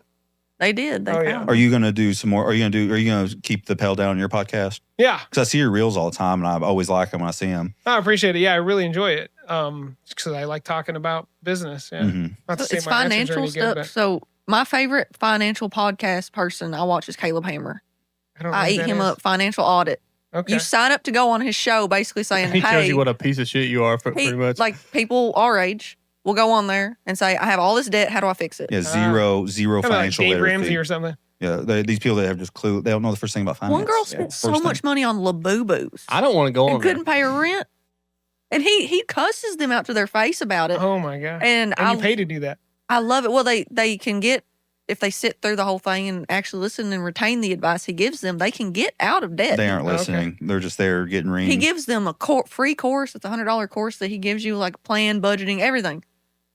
They did. They Oh, found yeah. me. Are you gonna do some more? Are you gonna keep the pedal down on your podcast? Yeah, Because I see your reels all the time, and I always like them when I see them. I appreciate it. Yeah, I really enjoy it. Because I like talking about business. Yeah, Mm-hmm. not to say It's my answers are financial any stuff. good, So my favorite financial podcast person I watch is Caleb Hammer. but I don't know I who eat that him is. up. Financial audit. Okay. You sign up to go on his show, basically saying, He "Hey, tells you what a piece of shit you are, he- pretty much. like people our age will go on there and say, I have all this debt. How do I fix it?" Yeah, zero Kinda like financial Dave literacy. Ramsey or something. Yeah, these people that have just clue, they don't know the first thing about finance. One girl Yeah, spent so first much thing. money on Labubu's I don't want to go and on there. couldn't pay her rent, and he cusses them out to their face about it. Oh my god. And And you pay to do that. I love it. Well, they can get, if they sit through the whole thing and actually listen and retain the advice he gives them, they can get out of debt. They aren't Okay. listening. They're just there getting reamed. He gives them a free course. It's a $100 course that he gives you, like plan, budgeting, everything.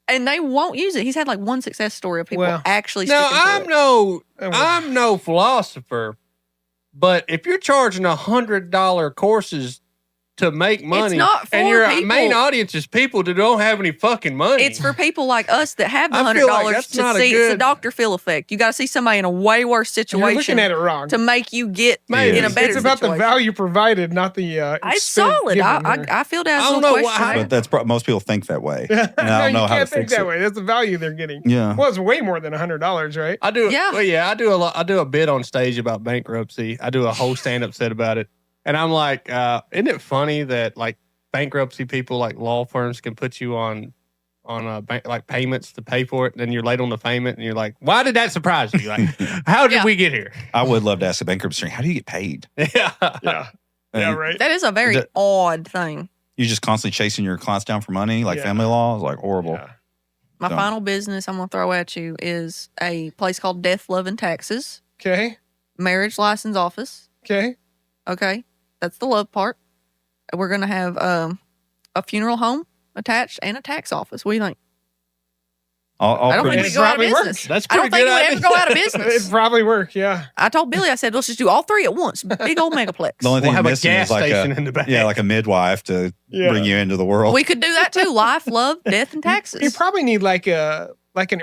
And they won't use it. He's had like one success story of people Well, actually No, sticking to I'm it. Oh, well. I'm no philosopher, but if you're charging $100 courses to make money. not for and your people. main audience is people that don't have any fucking money. It's for people like us that have the I feel like $100 that's to not a see. It's a good- Dr. Phil effect. You got to see somebody in a way worse You're situation looking at it wrong. to make you get Maybe. in a better It's about situation. the value provided, not the. It's expense solid. given I there. I feel that's I a don't little know question. why- there. But that's most people think that way. And I no, don't know you how to can't think fix that it. way. That's the value they're getting. Yeah. Well, it's way more than $100, right? I do. Yeah. Well, yeah, I do a lot. I do a bit on stage about bankruptcy. I do a whole stand-up set about it, and I'm like, isn't it funny that like bankruptcy people, like law firms, can put you on like payments to pay for it, and then you're late on the payment, and you're like, why did that surprise you? Like, how did Yeah. we get here? I would love to ask a bankruptcy attorney, how do you get paid? Yeah. Yeah. And Yeah, right. That is a very That- odd thing. You're just constantly chasing your clients down for money, like Yeah. family law is like horrible. Yeah. My So- final business I'm going to throw at you is a place called Death, Love, and Taxes, Okay. marriage license office. Okay. Okay. That's the love part. We're going to have a funeral home attached and a tax office. What do you think? All I don't pretty- think we It go out of probably business. works. That's I don't pretty think good we'll ever go out of It business. probably work. Yeah. I told Billy, I said, let's just do all three at once. Big old megaplex. the only We'll thing have you're a missing gas is like station in the back. like a midwife to Yeah. bring you into the world. We could do that too. Life, love, death, and taxes. You probably need like an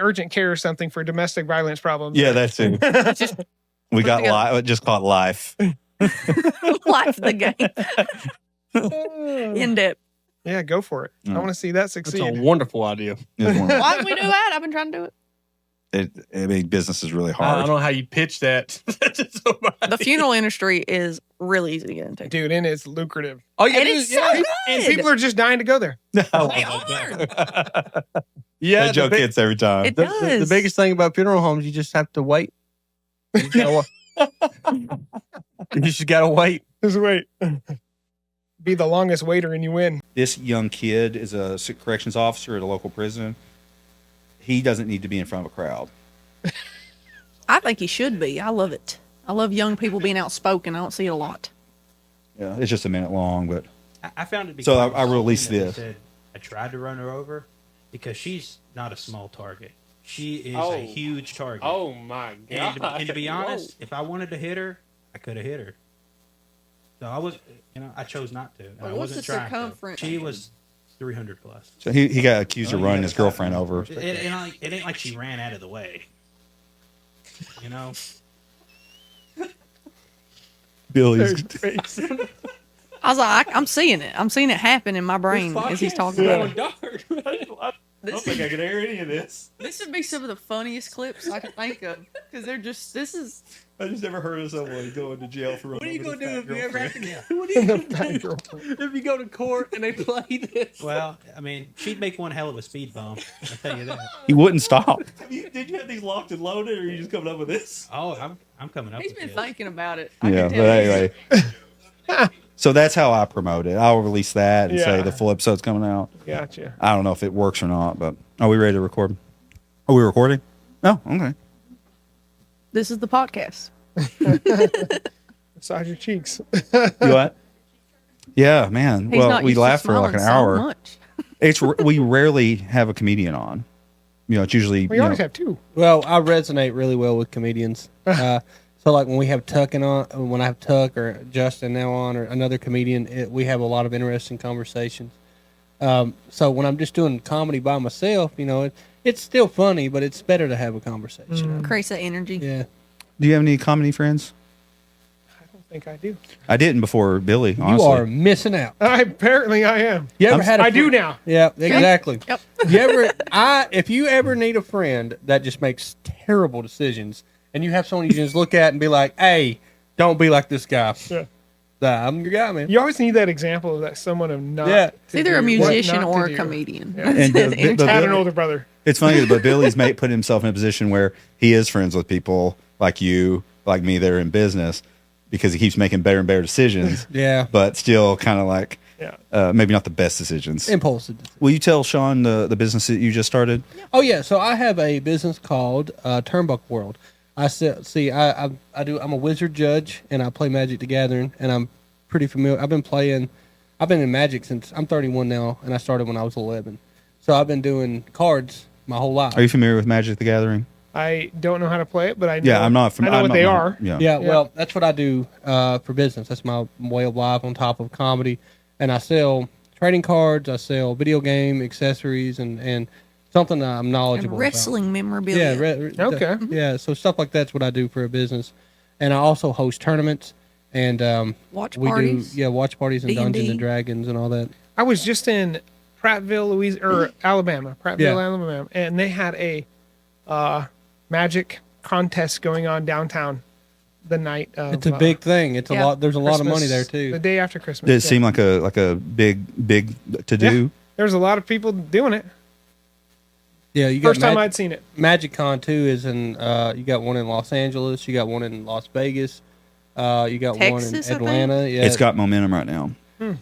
urgent care or something for domestic violence problems. Yeah, that's it. Just We got together. just called life. life the game. In depth. Yeah, go for it. I Mm. want to see that That's succeed. a wonderful idea. It's one of- Why did we do that? I've been trying to do it. I mean, business is really I hard. don't know how you pitch that. to somebody. The funeral industry is really easy to get into. Dude, and it's lucrative. Oh, yeah, And it it's is, so yeah. good. And people are just dying to go there. They Oh, are. Yeah, that joke hits every time. It The does. biggest thing about funeral homes, you just have to wait. You just gotta, you just gotta wait. Just wait. Be the longest waiter and you win. This young kid is a corrections officer at a local prison. He doesn't need to be in front of a crowd. I think he should be. I love it. I love young people being outspoken. I don't see it a lot. Yeah, it's just a minute long, but I found it. to be So quite I released insulting that this. they said I tried to run her over because she's not a small target. She is Oh. a huge target. my And to be honest, if I wanted to hit her, I could have hit her. So I was, I chose not to. And I what's wasn't the trying to. circumference? She was 300 plus. so he got accused of Oh, running yeah. his girlfriend over. It ain't like she ran out of the way. You know, Billy's Face. I was like, I'm seeing it. I'm seeing it happen in my brain as he's talking about it. dark. I This, I could hear any of this. this would be some of the funniest clips I could think of because they're just. This is. I just never heard of someone going to jail for What are you gonna do if you ever have to? Yeah. What are you gonna Fat do girlfriend. if you go to court and they play this? well, I mean, she'd make one hell of a speed bump. I'll tell you that. He wouldn't stop. Did you have these locked and loaded, or are you just coming up with this? Oh, I'm coming up He's with been this. thinking about it. I Yeah, can but tell you. anyway. So that's how I promote it. I'll release that and say Yeah. the full episode's coming out. Gotcha. I don't know if it works or not, but are we ready to record? Are we recording? Oh, okay. This is the podcast. Massage your cheeks. You what? Yeah, man. He's Well, not we used to laughed for like an smiling so hour. much. We rarely have a comedian on. It's usually We always have two. Well, I resonate really well with comedians. So, like when we have Tuck when I have Tuck or Justin now on, or another comedian, we have a lot of interesting conversations. So when I'm just doing comedy by myself, it's still funny, but it's better to have a conversation. Creates that energy. Yeah. Do you have any comedy friends? I don't think I do. I didn't before Billy. Honestly. You are missing out. Apparently I am. You ever I'm- had? I do now. Yeah, exactly. Yep. If you ever need a friend that just makes terrible decisions, and you have someone you can just look at and be like, "Hey, don't be like this guy." Yeah. I'm your guy, man. You always need that example of that someone of not. Yeah. It's either a to do, what musician not or to a do. comedian. Yeah. And the- I had an older brother. It's funny, but Billy's put himself in a position where he is friends with people like you, like me, that are in business because he keeps making better and better decisions, Yeah. but still kind of like Yeah. maybe not the best decisions. Impulsive. Will you tell Shawn the business that you just started? Oh yeah, so I have a business called Turnbuck World. I'm a wizard judge and I play Magic the Gathering, and I'm pretty familiar. I've been in Magic since I'm 31 now, and I started when I was 11. So I've been doing cards my whole life. Are you familiar with Magic the Gathering? I don't know how to play it, but I know, Yeah, I'm not. I know I'm what not- they are. Yeah. Yeah, Yeah. well, that's what I do for business. That's my way of life on top of comedy. and I sell trading cards. I sell video game accessories and something that I'm knowledgeable And wrestling memorabilia. about. Okay. Yeah, so stuff like that's what I do for a business, and I also host tournaments and Watch we parties. do watch parties and D&D. Dungeons and Dragons and all that. I was just in Alabama, Alabama, and they had a magic contest going on downtown the night of. It's a big thing. It's a Yeah. lot. There's a lot of money there Christmas, too. The day after Christmas. Did it seem like a big to do? There's a lot of people doing it. Yeah, you got First time I'd seen it. Magic Con too is in. You got one in Los Angeles. You got one in Las Vegas. You got Texas, one I in think? Atlanta. Yeah, It's got momentum right now.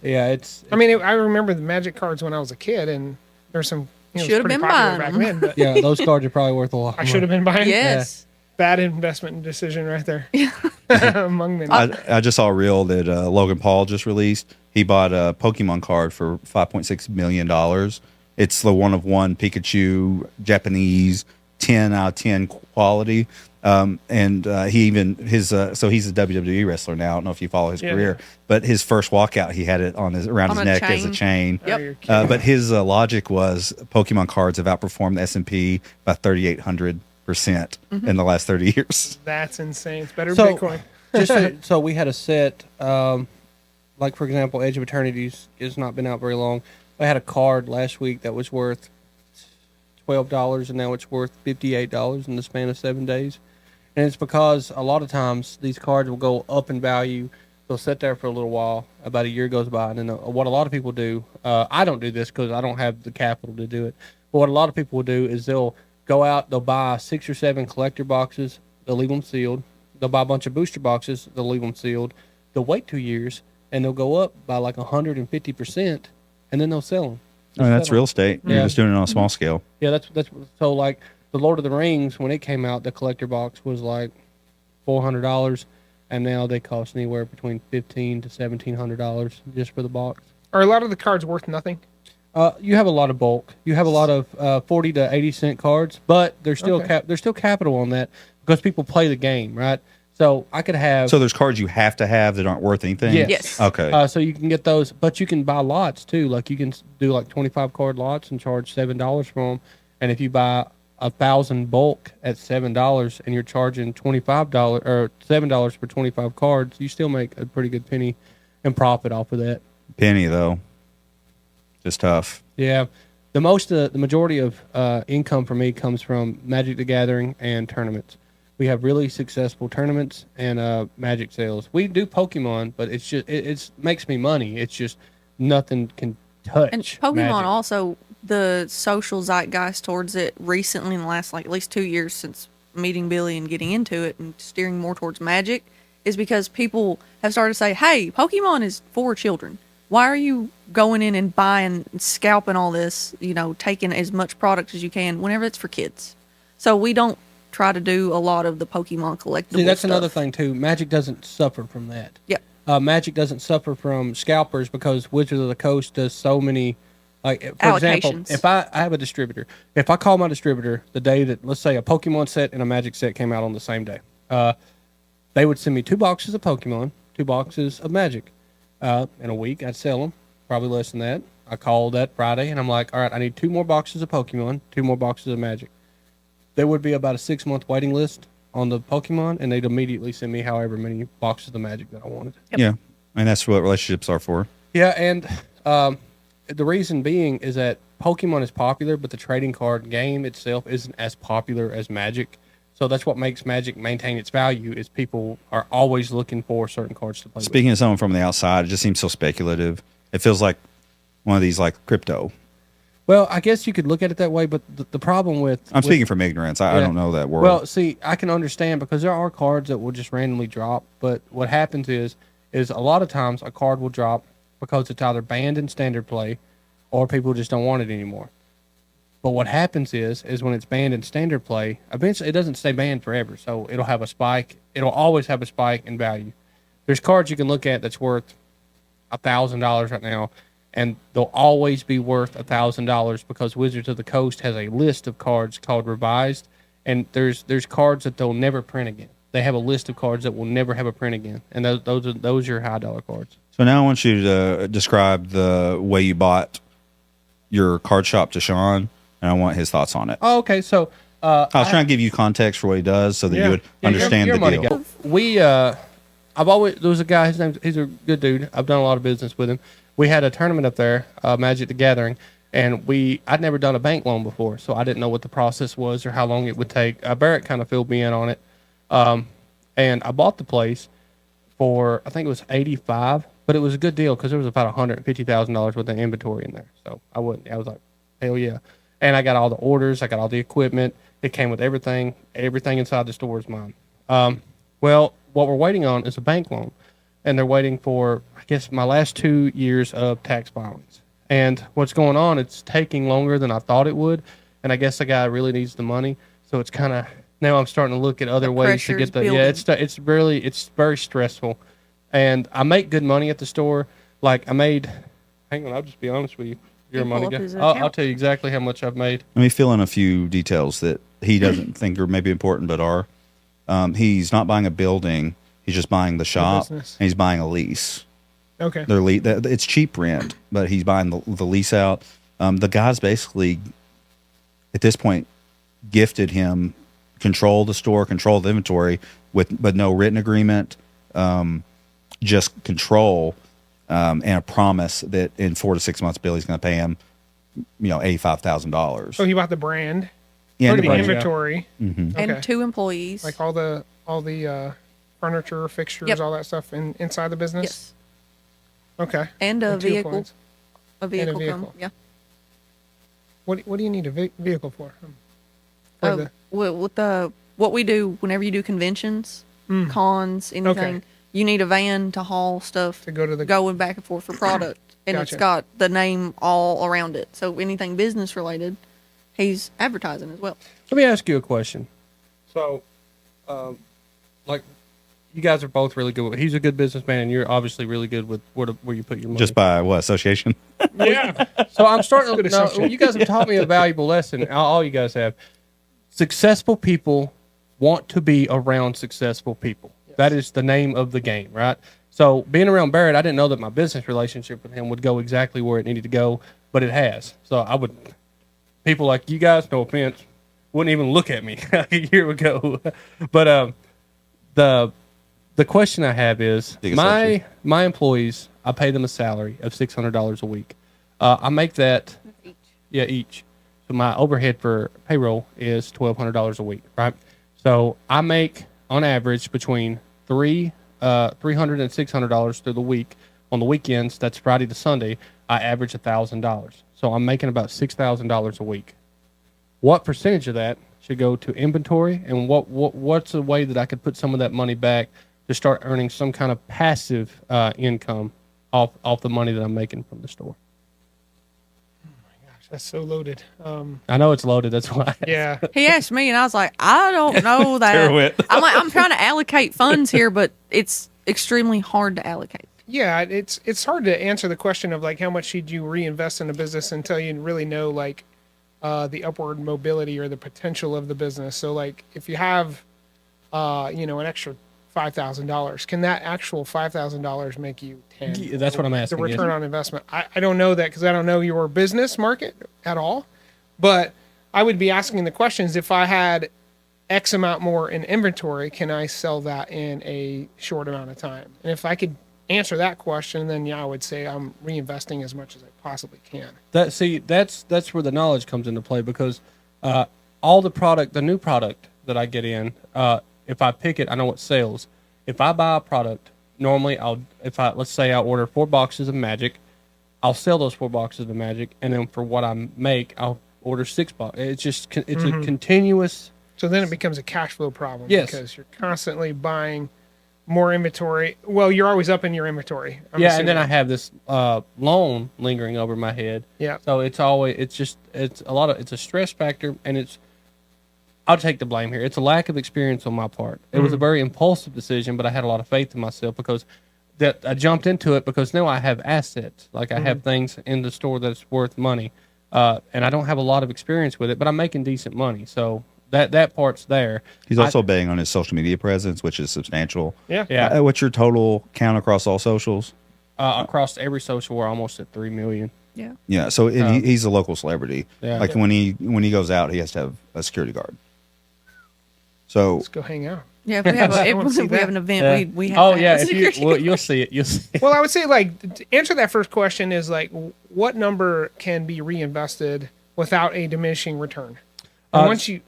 Yeah, it's. I mean, I remember the magic cards when I was a kid, and there's some. You know, it was Should have pretty been popular buying back them. then, but Yeah, those cards are probably worth a lot. I should have been buying. Yes. Bad investment decision right there. Among many. I just saw a reel that Logan Paul just released. He bought a Pokemon card for $5.6 million. It's the one of one Pikachu, Japanese, 10 out of 10 quality. And he even so he's a WWE wrestler now. I don't know if you follow his career, but his first walkout, he had it on his around On his a neck as a chain. chain. Oh, Yep. you're kidding. But his logic was Pokemon cards have outperformed the S&P by 3,800% in the last 30 years. That's insane. It's better So- than Bitcoin. So we had a set, like for example, Edge of Eternity's has not been out very long. I had a card last week that was worth $12, and now it's worth $58 in the span of 7 days. And it's because a lot of times these cards will go up in value. They'll sit there for a little while. About a year goes by, and then what a lot of people do, I don't do this because I don't have the capital to do it. But what a lot of people will do is they'll go out, they'll buy 6 or 7 collector boxes, they'll leave them sealed. They'll buy a bunch of booster boxes, they'll leave them sealed. They'll wait 2 years, and they'll go up by like 150%, and then they'll sell them. I mean, that's real estate. You're Yeah. just doing it on a small scale. Yeah, that's so like the Lord of the Rings when it came out, the collector box was like $400, and now they cost anywhere between $1,500 to $1,700 just for the box. Are a lot of the cards worth nothing? You have a lot of bulk. You have a lot of 40 to 80 cent cards, but there's still Okay. there's still capital on that because people play the game, right? So I could have. So there's cards you have to have that aren't worth anything? Yes. Yes. Okay. So you can get those, but you can buy lots too. Like you can do like 25 card lots and charge $7 for them. And if you buy 1,000 bulk at $7 and you're charging $25 or $7 for 25 cards, you still make a pretty good penny in profit off of that. Penny, though. Just tough. Yeah, the majority of income for me comes from Magic the Gathering and tournaments. We have really successful tournaments and Magic sales. We do Pokemon, but it's just it makes me money. It's just nothing can touch. And Pokemon Magic. also, the social zeitgeist towards it recently in the last like at least 2 years since meeting Billy and getting into it and steering more towards Magic is because people have started to say, hey, Pokemon is for children. Why are you going in and buying, scalping all this, taking as much product as you can whenever it's for kids? So we don't try to do a lot of the Pokemon collectible See, that's stuff. another thing too. Magic doesn't suffer from that. Yep. Magic doesn't suffer from scalpers because Wizards of the Coast does so many. Like for example, Allocations. if I have a distributor, if I call my distributor the day that let's say a Pokemon set and a Magic set came out on the same day, they would send me 2 boxes of Pokemon, 2 boxes of Magic. In a week, I'd sell them, probably less than that. I called that Friday, and I'm like, all right, I need 2 more boxes of Pokemon, 2 more boxes of Magic. There would be about a 6-month waiting list on the Pokemon, and they'd immediately send me however many boxes of Magic that I wanted. Yep. Yeah. And that's what relationships are for. Yeah, and the reason being is that Pokemon is popular, but the trading card game itself isn't as popular as Magic. So that's what makes Magic maintain its value is people are always looking for certain cards to play with. Speaking of someone from the outside, it just seems so speculative. It feels like one of these like crypto. Well, I guess you could look at it that way, but the problem with... I'm speaking from ignorance. I Yeah. don't know that world. Well, see, I can understand because there are cards that will just randomly drop, but what happens is a lot of times a card will drop because it's either banned in standard play or people just don't want it anymore. But what happens is when it's banned in standard play, eventually it doesn't stay banned forever, so it'll have a spike. It'll always have a spike in value. There's cards you can look at that's worth $1,000 right now, and they'll always be worth $1,000 because Wizards of the Coast has a list of cards called Revised, and there's cards that they'll never print again. they have a list of cards that will never have a print again, and those are your high dollar cards. So now I want you to describe the way you bought your card shop to Shawn, and I want his thoughts on it. Oh, okay. So I was trying to give you context for what he does so that you would understand you're the deal. guy. There was a guy, he's a good dude. I've done a lot of business with him. We had a tournament up there, Magic the Gathering, and I'd never done a bank loan before, so I didn't know what the process was or how long it would take. Barrett kind of filled me in on it. And I bought the place for, I think it was $85, but it was a good deal because there was about $150,000 worth of inventory in there. So I was like, hell yeah. And I got all the orders, I got all the equipment. It came with everything inside the store is mine. Well, what we're waiting on is a bank loan, and they're waiting for, I guess, my last 2 years of tax filings. And what's going on, it's taking longer than I thought it would, and I guess the guy really needs the money, so it's kind of, now I'm starting to look at other ways to get the, it's very stressful, and I make good money at the store. Like hang on, I'll just be honest with you. You're a money guy. I'll tell you exactly how much I've made. Let me fill in a few details that he doesn't think are maybe important but are. He's not buying a building. He's just buying the shop, and he's buying a lease. Okay. It's cheap rent, but he's buying the lease out. The guy's basically, at this point, gifted him control the store, control the inventory, but no written agreement, just control, and a promise that in 4 to 6 months, Billy's going to pay him, $85,000. So he bought the brand, Yeah, the brand. inventory, And 2 employees. like all the furniture, fixtures, all that stuff inside the business. Yes. Okay. And a 2 vehicle. employees. A vehicle. And a vehicle. Yeah. What do you need a vehicle for? What we do whenever you do conventions, cons, anything, you need a van to haul stuff To go to the- going back and forth for product, and Gotcha. it's got the name all around it. So anything business related, he's advertising as well. Let me ask you a question. So, you guys are both really good. He's a good businessman, and you're obviously really good with where you put your money. Just by what, association? Yeah. So I'm starting Good to. assumption. No, you guys have taught me a valuable lesson. All you guys have. Successful people want to be around successful people. Yes. That is the name of the game, right? So being around Barrett, I didn't know that my business relationship with him would go exactly where it needed to go, but it has. So people like you guys, no offense, wouldn't even look at me a year ago. But the question I have is my employees, I pay them a salary of $600 a week. I make that each. So my overhead for payroll is $1,200 a week, right? So I make on average between $300 and $600 through the week. On the weekends, that's Friday to Sunday, I average $1,000. So I'm making about $6,000 a week. What percentage of that should go to inventory, and what's a way that I could put some of that money back to start earning some kind of passive income off the money that I'm making from the store? That's so loaded. I know it's loaded. That's why. Yeah. He asked me, and I was like, I don't know that. I'm trying to allocate funds here, but it's extremely hard to allocate. Yeah, it's hard to answer the question of like how much should you reinvest in a business until you really know like the upward mobility or the potential of the business. So like if you have an extra $5,000, can that actual $5,000 make you 10? Yeah, that's what I'm asking. The return on investment. I don't know that because I don't know your business market at all. But I would be asking the questions, if I had X amount more in inventory, can I sell that in a short amount of time? And if I could answer that question, then I would say I'm reinvesting as much as I possibly can. That's where the knowledge comes into play, because all the new product that I get in, if I pick it, I know what sells. If I buy a product, normally let's say I order 4 boxes of Magic, I'll sell those 4 boxes of Magic, and then for what I make, I'll order 6 boxes. It's a continuous. So then it becomes a cash flow problem. Yes. Because you're constantly buying more inventory. Well, you're always up in your inventory. I'm And assuming. then I have this loan lingering over my head. Yeah. So it's a stress factor, and I'll take the blame here. It's a lack of experience on my part. It was a very impulsive decision, but I had a lot of faith in myself because that I jumped into it because now I have assets. Like I have things in the store that's worth money, and I don't have a lot of experience with it, but I'm making decent money. So that part's there. He's also betting on his social media presence, which is substantial. Yeah. What's your total count across all socials? Across every social, we're almost at 3 million. Yeah. Yeah, so he's a local celebrity. Yeah. Like when he goes out, he has to have a security guard. So Let's go hang out. Yeah, if we have, I wanna see if we have that. an event, we have Oh to yeah, have a if security you you'll see it. You'll see it. Well, I would say like to answer that first question is like what number can be reinvested without a diminishing return. And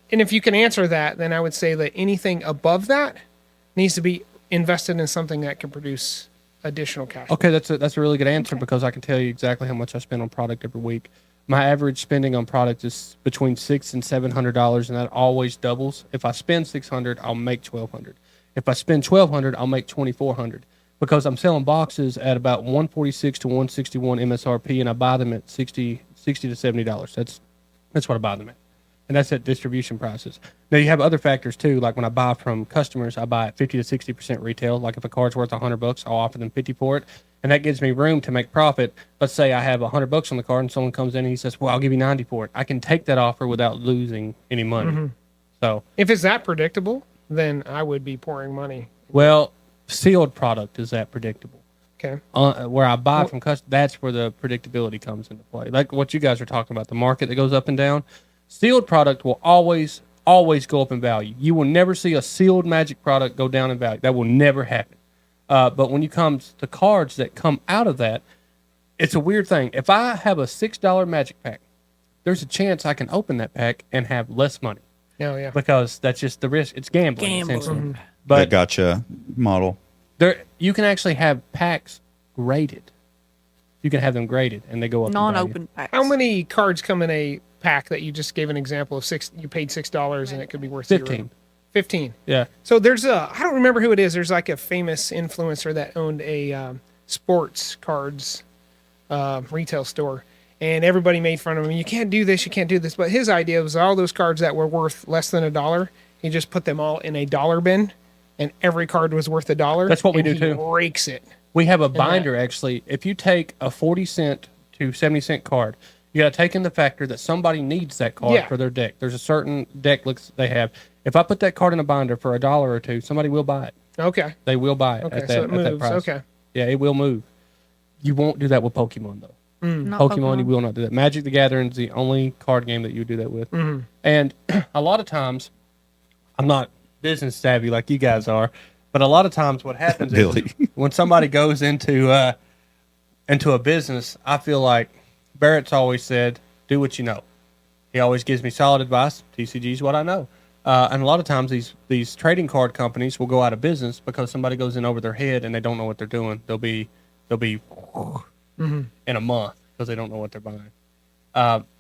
if you can answer that, then I would say that anything above that needs to be invested in something that can produce additional cash. Okay, that's a really good answer because I can tell you exactly how much I spend on product every week. My average spending on product is between $600 and $700, and that always doubles. If I spend $600, I'll make $1,200. If I spend $1,200, I'll make $2,400 because I'm selling boxes at about $146 to $161 MSRP, and I buy them at $60 to $70. That's what I buy them at, and that's at distribution prices. Now you have other factors too, like when I buy from customers, I buy at 50 to 60% retail. Like if a card's worth $100, I'll offer them 50 for it. And that gives me room to make profit. Let's say I have $100 on the card and someone comes in and he says, well, I'll give you 90 for it. I can take that offer without losing any money. Mm-hmm. So If it's that predictable, then I would be pouring money. well, sealed product is that predictable. Okay. Where I buy from customers, that's where the predictability comes into play. Like what you guys are talking about, the market that goes up and down. Sealed product will always go up in value. You will never see a sealed magic product go down in value. That will never happen. But when it comes to cards that come out of that, it's a weird thing. If I have a $6 magic pack, there's a chance I can open that pack and have less money Oh, yeah. because that's just the risk. It's gambling. Essentially. Mm-hmm. that But gotcha model. you can actually have packs graded. You can have them graded, and they go up in value. non-open packs. How many cards come in a pack that you just gave an example of you paid $6 and it could be worth 15. $0? 15. Yeah. So there's I don't remember who it is. There's like a famous influencer that owned a sports cards retail store, and everybody made fun of him. You can't do this. You can't do this. But his idea was all those cards that were worth less than $1. He just put them all in a dollar bin, and every card was worth $1. That's what we and do, he too. Rakes it. We have a binder, actually. If you take a 40-cent to 70-cent card, you got to take in the factor that somebody needs that card for their deck. There's a certain deck looks they have. If I put that card in a binder for $1 or $2, somebody will buy it. Okay. They will buy it Okay. at that, So it at that moves. price. Okay. Yeah, it will move. You won't do that with Pokemon, though. Not Pokemon, you will not do that. Magic the Gathering is the only card game that you do that with. And a lot of times, I'm not business savvy like you guys are, but a lot of times what happens Billy. is when somebody goes into a business, I feel like Barrett's always said, do what you know. He always gives me solid advice. TCG is what I know. And a lot of times these trading card companies will go out of business because somebody goes in over their head and they don't know what they're doing. They'll be in a month because they don't know what they're buying.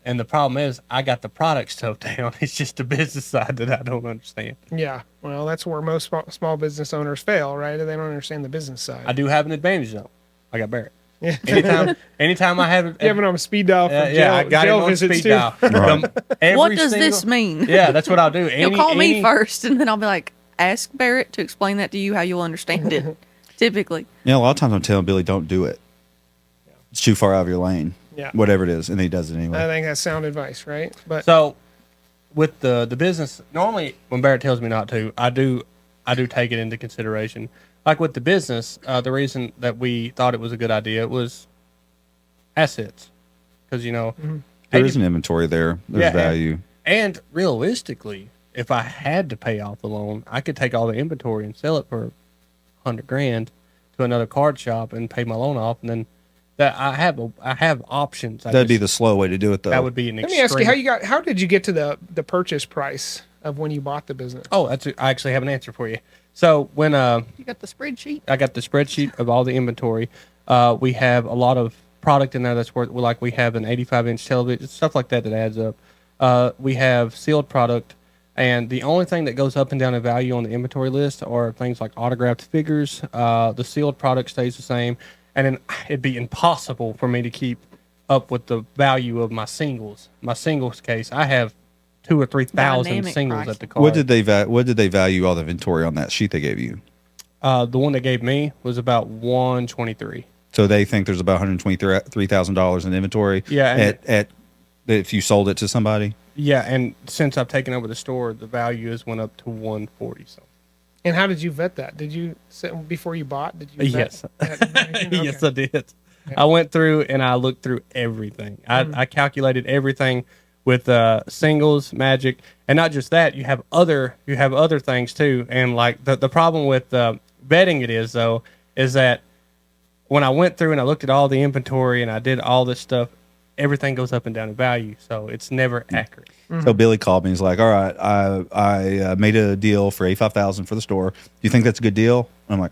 And the problem is I got the product stuff down. It's just the business side that I don't understand. Yeah. Well, that's where most small business owners fail, right? They don't understand the business side. I do have an advantage though. I got Barrett. Yeah. Anytime I have You have it on speed dial for I got jail him on visits speed too. dial. What does this mean? Yeah, that's what I'll do. He'll call me first, and then I'll be like, ask Barrett to explain that to you how you'll understand it. Typically. Yeah, a lot of times I'm telling Billy, don't do it. It's too far out of your lane. Yeah. Whatever it is, and he does it I anyway. think that's sound advice, right? But So, with the business, normally when Barrett tells me not to, I do take it into consideration. Like with the business, the reason that we thought it was a good idea was assets, because There is an inventory there. There's value. And realistically, if I had to pay off the loan, I could take all the inventory and sell it for $100,000 to another card shop and pay my loan off, and then that I have options. That'd be the slow way to do it, though. That would be an let extreme. me ask you how did you get to the purchase price of when you bought the business? Oh, I actually have an answer for you. So when You got the spreadsheet? I got the spreadsheet of all the inventory, we have a lot of product in there that's worth, like we have an 85-inch television, stuff like that adds up. We have sealed product, and the only thing that goes up and down in value on the inventory list are things like autographed figures. The sealed product stays the same, and then it'd be impossible for me to keep up with the value of my singles. My singles case, I have 2,000 or 3,000 Dynamic singles pricing. at the card. What did they value all the inventory on that sheet they gave you? The one they gave me was about 123. So they think there's about $123,000 in inventory. Yeah, and At if you sold it to somebody. Yeah, and since I've taken over the store, the value has went up to 140 something. And how did you vet that? Did you before you bought? Did you? Vet Yes. that information? Yes, Okay. I did. I went through and I looked through everything. I calculated everything with singles, magic, and not just that. You have other things too. And like the problem with vetting it is that when I went through and I looked at all the inventory and I did all this stuff, everything goes up and down in value, so it's never accurate. So Billy called me. He's like, "All right, I made a deal for $85,000 for the store. Do you think that's a good deal?" I'm like,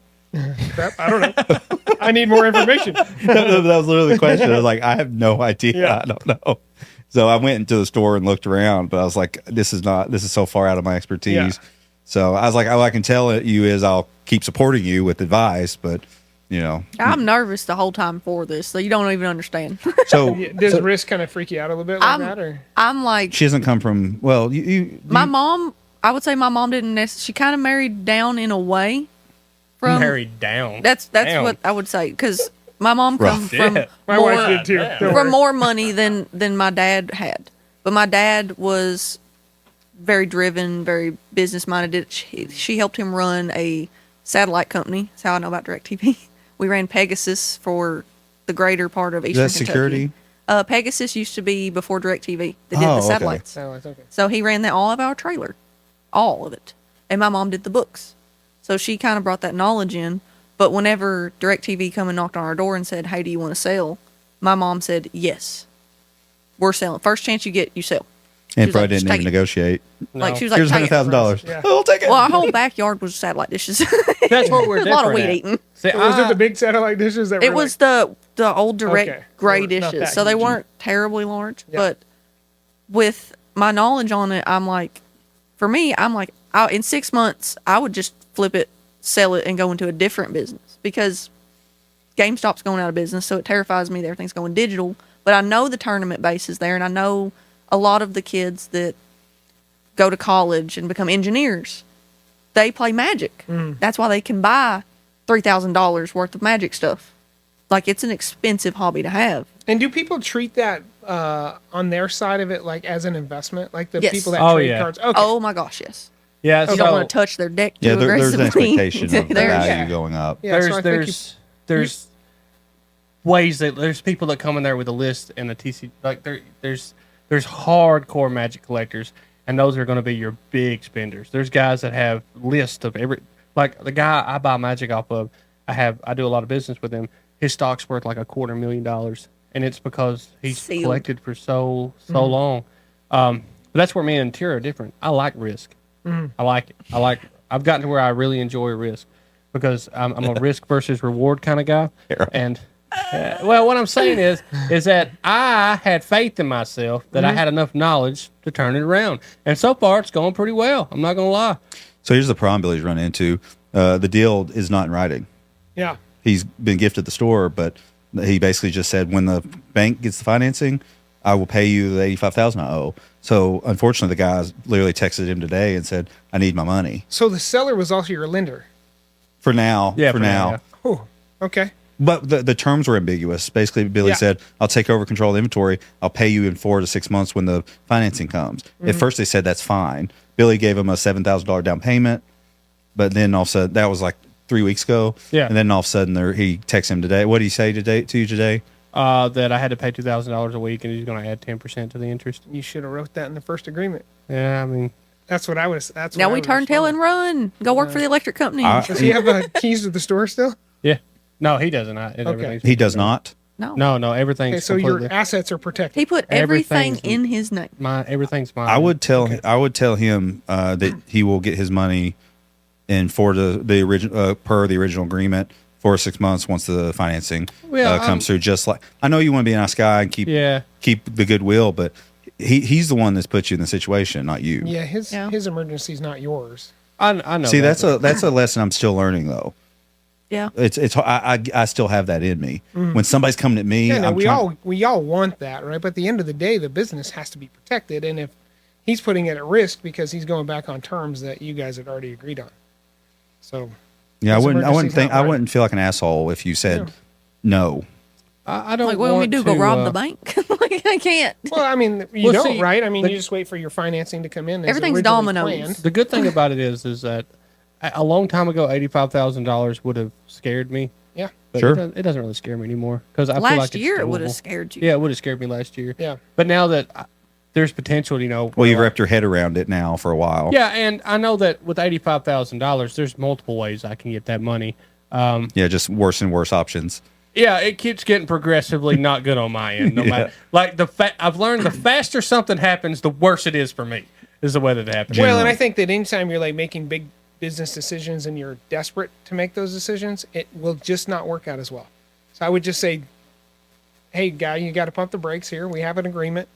Crap, I don't know. I need more information. that was literally the question. I was like, I have no idea. Yeah. I don't know. So I went into the store and looked around, but I was like, this is so far out of my expertise. Yeah. So I was like, all I can tell you is I'll keep supporting you with advice, but I'm nervous the whole time for this, so you don't even understand. So Does risk kind of freak you out a little bit like that, or? I'm like, she doesn't come from, well, my mom, I would say my mom didn't necessarily, she kind of married down in a way. Married down. That's Down. what I would say, because my mom comes from Yeah. My more, wife did too. Damn. Don't from worry. more money than my dad had. But my dad was very driven, very business minded. She helped him run a satellite company. That's how I know about DirecTV. We ran Pegasus for the greater part of is Eastern that security? Kentucky. Pegasus used to be before DirecTV. They did Oh, the okay. satellites. Oh, it's okay. So he ran all of our trailer, all of it. And my mom did the books. So she kind of brought that knowledge in. But whenever DirecTV come and knocked on our door and said, "Hey, do you want to sell?" My mom said, "Yes, we're selling. First chance you get, you sell." And was probably like, didn't "Just even take it." negotiate. Like No. she was like, Here's "Take it." $100,000. Yeah. Oh, I'll take it. Well, our whole backyard was satellite dishes. That's what we're a lot of different weed at. eating. See, Was it the big satellite dishes that It were was like, the old direct Okay. gray They were not dishes, that so they huge. weren't terribly large. Yeah. But with my knowledge on it, I'm like, for me, I'm like, in 6 months, I would just flip it, sell it, and go into a different business because GameStop's going out of business, so it terrifies me that everything's going digital. But I know the tournament base is there, and I know a lot of the kids that go to college and become engineers, they play Magic. That's why they can buy $3,000 worth of Magic stuff. Like, it's an expensive hobby to have. And do people treat that on their side of it like as an investment? Like the Yes. people that Oh, trade yeah. cards? Okay. Oh my gosh, yes. Yeah, You so don't want to touch their deck too Yeah, there's an aggressively. expectation of the There's- value Yeah. going up. Yeah, so I think there's ways that there's people that come in there with a list and a TC like there's hardcore Magic collectors, and those are going to be your big spenders. There's guys that have lists of every, like the guy I buy Magic off of. I do a lot of business with him. His stock's worth like $250,000, and it's because he's Sealed. collected for so long. But that's where me and Tera are different. I like risk. I like it. I've gotten to where I really enjoy risk because I'm a risk versus reward kind of guy. And well, what I'm saying is that I had faith in myself that I had enough knowledge to turn it around, and so far it's going pretty well. I'm not gonna lie. So here's the problem Billy's run into. The deal is not in writing. Yeah. He's been gifted the store, but he basically just said, when the bank gets the financing, I will pay you the $85,000 I owe. So unfortunately, the guys literally texted him today and said, I need my money. So the seller was also your lender. For now. Yeah, For for now, now. yeah. Oh, okay. But the terms were ambiguous. Basically, Billy Yeah. said, I'll take over control of the inventory. I'll pay you in 4 to 6 months when the financing comes. At first, they said that's fine. Billy gave him a $7,000 down payment. But then all of a sudden, that was like 3 weeks ago. Yeah. And then all of a sudden, he texts him today. What did he say to you today? That I had to pay $2,000 a week, and he's going to add 10% to the interest. You should have wrote that in the first agreement. Yeah, I mean, That's what I was. That's Now what I we was turn tail and responding. run. Go work for the electric company. Does he have the keys to the store still? yeah. No, he doesn't. Everything's He does not. no. No, everything's Okay, so completely. your assets are protected. He put everything Everything's- in his name. Everything's mine. I would tell him that he will get his money in for the original per the original agreement for 6 months once the financing Well, comes through. Just like, I know you want to be a nice guy and keep the goodwill, but he's the one that's put you in the situation, not you. Yeah, Yeah. his emergency is not yours. I know. See, that, that's a lesson I'm still learning though. Yeah. I still have that in me. When somebody's coming at me, Yeah, no, I'm we all want that, right? But at the end of the day, the business has to be protected, and if he's putting it at risk because he's going back on terms that you guys had already agreed on, so yeah, I his wouldn't emergency's not I right. wouldn't feel like an asshole if you said no. I don't Like, what do we want do? Go to, rob the bank? Like, I can't. Well, I mean, you Well, don't, see, right? I mean, the- you just wait for your financing to come in. As Everything's originally dominoes. planned. The good thing about it is that a long time ago, $85,000 would have scared me. Yeah. But Sure. it doesn't really scare me anymore because I feel Last like it's year it would have doable. scared you. Yeah, it would have scared me last year. Yeah. But now that there's potential, Well, where, you've like- wrapped your head around it now for a while. Yeah, and I know that with $85,000, there's multiple ways I can get that money. Yeah, just worse and worse options. Yeah, it keeps getting progressively not good on my end. No matter, like I've learned the faster something happens, the worse it is for me. Is the way that it happens. Well, and Generally. I think that anytime you're like making big business decisions and you're desperate to make those decisions, it will just not work out as well. So I would just say, hey, guy, you got to pump the brakes here. We have an agreement.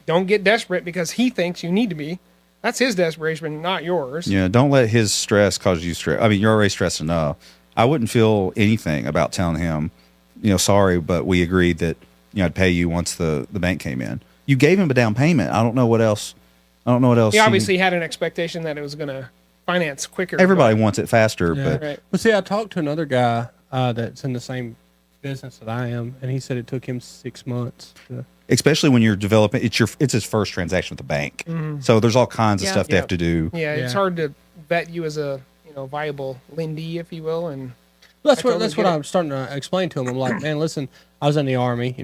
Don't get desperate because he thinks you need to be. That's his desperation, not yours. Yeah, don't let his stress cause you stress. I mean, you're already stressed enough. I wouldn't feel anything about telling him, sorry, but we agreed that I'd pay you once the bank came in. You gave him a down payment. I don't know what else. He obviously had an expectation that it was going to finance quicker. Everybody wants it faster, Yeah. but Right. Well, see, I talked to another guy that's in the same business that I am, and he said it took him 6 months. especially when you're developing, it's his first transaction with the bank. So there's all kinds of Yeah. stuff they have to do. Yeah, it's Yeah. hard to vet you as a viable lendee, if you will, and That's I totally what get it. I'm starting to explain to him. I'm like, man, listen, I was in the Army.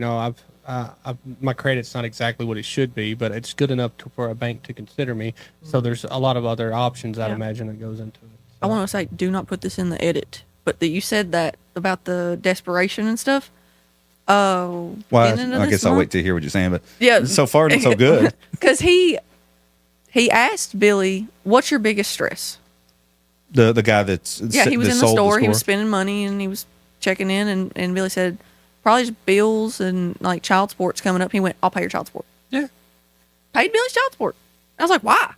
My credit's not exactly what it should be, but it's good enough for a bank to consider me. So there's a lot of other options I'd Yeah. imagine that goes into it. I want to say, do not put this in the edit, but that you said that about the desperation and stuff. Well, I guess I'll wait to hear what you're saying, but Yeah. so far not so good. Because he asked Billy, "What's your biggest stress?" The guy that's Yeah, he was that in the sold store. He was spending money and he was checking in, and Billy said, "Probably just bills and like child support's coming up." He went, "I'll pay your child support." Yeah. Paid Billy's child support. I was like, "Why?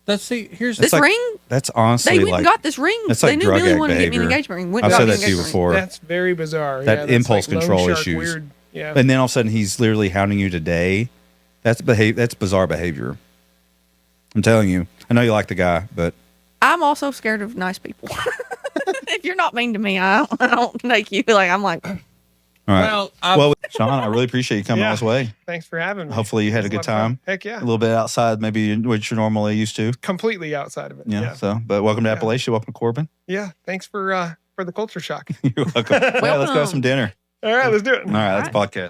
Here's This like- ring? That's honestly They went like and got this ring. that's They like knew drug Billy addict wanted to get me an behavior. engagement ring. Went I've and got said me that an to you engagement ring. before. that's very bizarre. That Yeah, that's impulse like loan control shark issues. Weird. Yeah. And then all of a sudden he's literally hounding you today. That's bizarre behavior. I'm telling you. I know you like the guy, but I'm also scared of nice people. If you're not mean to me, I don't take you. Like I'm like, all right. Well, Sean, I really appreciate you coming Yeah. all this way. Thanks for having me. Hopefully you had It a was good lot of fun. time. Heck yeah. A little bit outside, maybe what you're normally used to. Completely outside of it. Yeah. Yeah. So, but welcome to Yeah. Appalachia. Welcome to Corbin. Yeah. Thanks for the culture shock. You're welcome. Yeah, let's go have some dinner. All right, let's do it. All right, that's podcast.